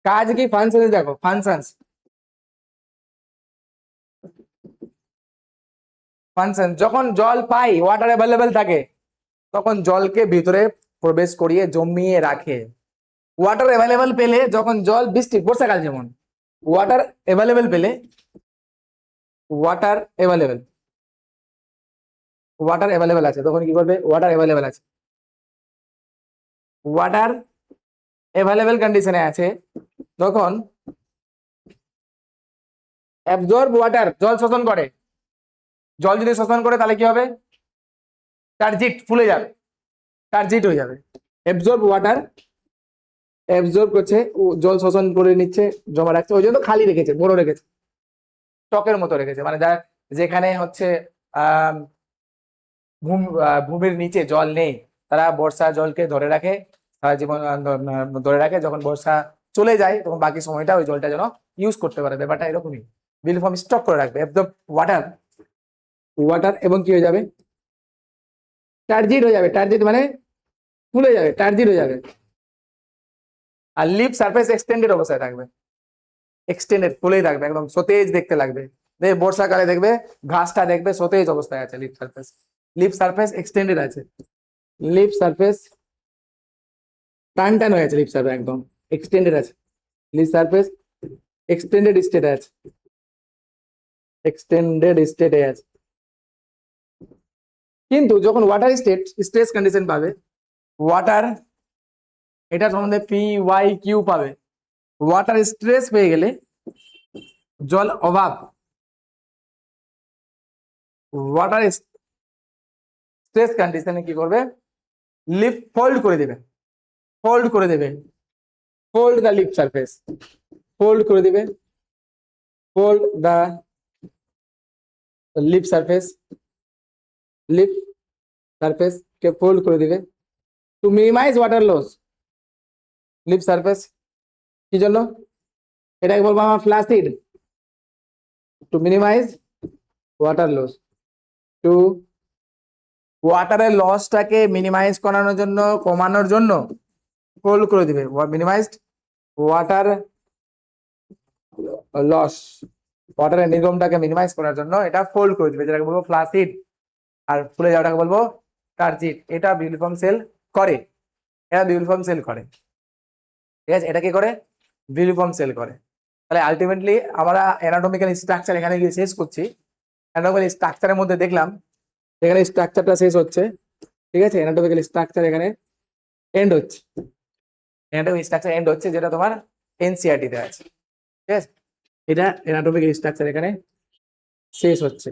কাজ কি? ফাংশন দেখো, ফাংশনস, ফাংশন যখন জল পাই, ওয়াটার অ্যাভেলেবেল থাকে, তখন জলকে ভিতরে প্রবেশ করিয়ে জমিয়ে রাখে। ওয়াটার অ্যাভেলেবেল পেলে, যখন জল, বৃষ্টি, বর্ষাকাল যেমন, ওয়াটার অ্যাভেলেবেল পেলে, ওয়াটার অ্যাভেলেবেল আছে, তখন কি করবে? ওয়াটার অ্যাভেলেবেল আছে, ওয়াটার অ্যাভেলেবেল কন্ডিশনে আছে, তখন অ্যাবজর্ব ওয়াটার, জল শোষণ করে। জল যদি শোষণ করে তাহলে কি হবে? টার্জিট, ফুলে যাবে, টার্জিট হয়ে যাবে। অ্যাবজর্ব ওয়াটার, অ্যাবজর্ব করছে, জল শোষণ করে নিচ্ছে, জমা রাখছে, ওই জন্য খালি রেখেছে, বড় রেখেছে, স্টকের মতো রেখেছে। মানে যেখানে হচ্ছে ভূমির নিচে জল নেই, তারা বর্ষা জলকে ধরে রাখে, সারা জীবন ধরে রাখে, যখন বর্ষা চলে যায় তখন বাকি সময়টা ওই জলটা যেন ইউজ করতে পারে। ব্যাপারটা এরকমই, ভিলিফর্ম স্টক করে রাখবে, অ্যাবজর্ব ওয়াটার, ওয়াটার, এবং কি হয়ে যাবে? টার্জিট হয়ে যাবে। টার্জিট মানে ফুলে যাবে, টার্জিট হয়ে যাবে। আর লিপ সারফেস এক্সটেন্ডেড অবস্থায় থাকবে, এক্সটেন্ডেড, ফুলেই থাকবে, একদম সতেজ দেখতে লাগবে। বর্ষাকালে দেখবে ঘাসটা দেখবে সতেজ অবস্থায় আছে, leaf surface, leaf surface extended আছে, লিপ সারফেস টান টান হয়ে আছে, লিপ সারফেস একদম এক্সটেন্ডেড আছে, লিপ সারফেস এক্সটেন্ডেড স্টেটে আছে, এক্সটেন্ডেড স্টেটে আছে। কিন্তু যখন ওয়াটার স্ট্রেস কন্ডিশন পাবে, ওয়াটার, এটা সম্বন্ধে PYQ পাবে। ওয়াটার স্ট্রেস পেয়ে গেলে, জল অভাব, ওয়াটার স্ট্রেস কন্ডিশনে কি করবে? লিপ ফোল্ড করে দেবে, ফোল্ড করে দেবে, fold the leaf surface, fold করে দেবে, fold the leaf surface, leaf surface কে ফোল্ড করে দিবে to minimise water loss. Leaf surface কি জন্য? এটাকে বলবো আমার flaccid, to minimise water loss, to ওয়াটারের লসটাকে মিনিমাইজ করানোর জন্য, কমানোর জন্য ফোল্ড করে দিবে, মিনিমাইজড ওয়াটার লস, ওয়াটারের নির্গমটাকে মিনিমাইজ করার জন্য এটা ফোল্ড করে দিবে, যেটাকে বলবো ফ্ল্যাসিড। আর ফুলে যাওয়াটাকে বলবো টার্জিট। এটা ভিলিফর্ম সেল করে। এরা বিউলিফর্ম সেল করে, ঠিক আছে, এটা কি করে, বিউলিফর্ম সেল করে। তাহলে আলটিমেটলি আমরা অ্যানাটমিক্যাল স্ট্রাকচার এখানে গিয়ে শেষ করছি। অ্যানাটমিক্যাল স্ট্রাকচারের মধ্যে দেখলাম এখানে স্ট্রাকচারটা শেষ হচ্ছে, ঠিক আছে, অ্যানাটমিক্যাল স্ট্রাকচার এখানে এন্ড হচ্ছে, অ্যানাটমিক স্ট্রাকচার এন্ড হচ্ছে, যেটা তোমার এনসিইআরটি তে আছে, ঠিক আছে, এটা অ্যানাটমিক্যাল স্ট্রাকচার এখানে শেষ হচ্ছে।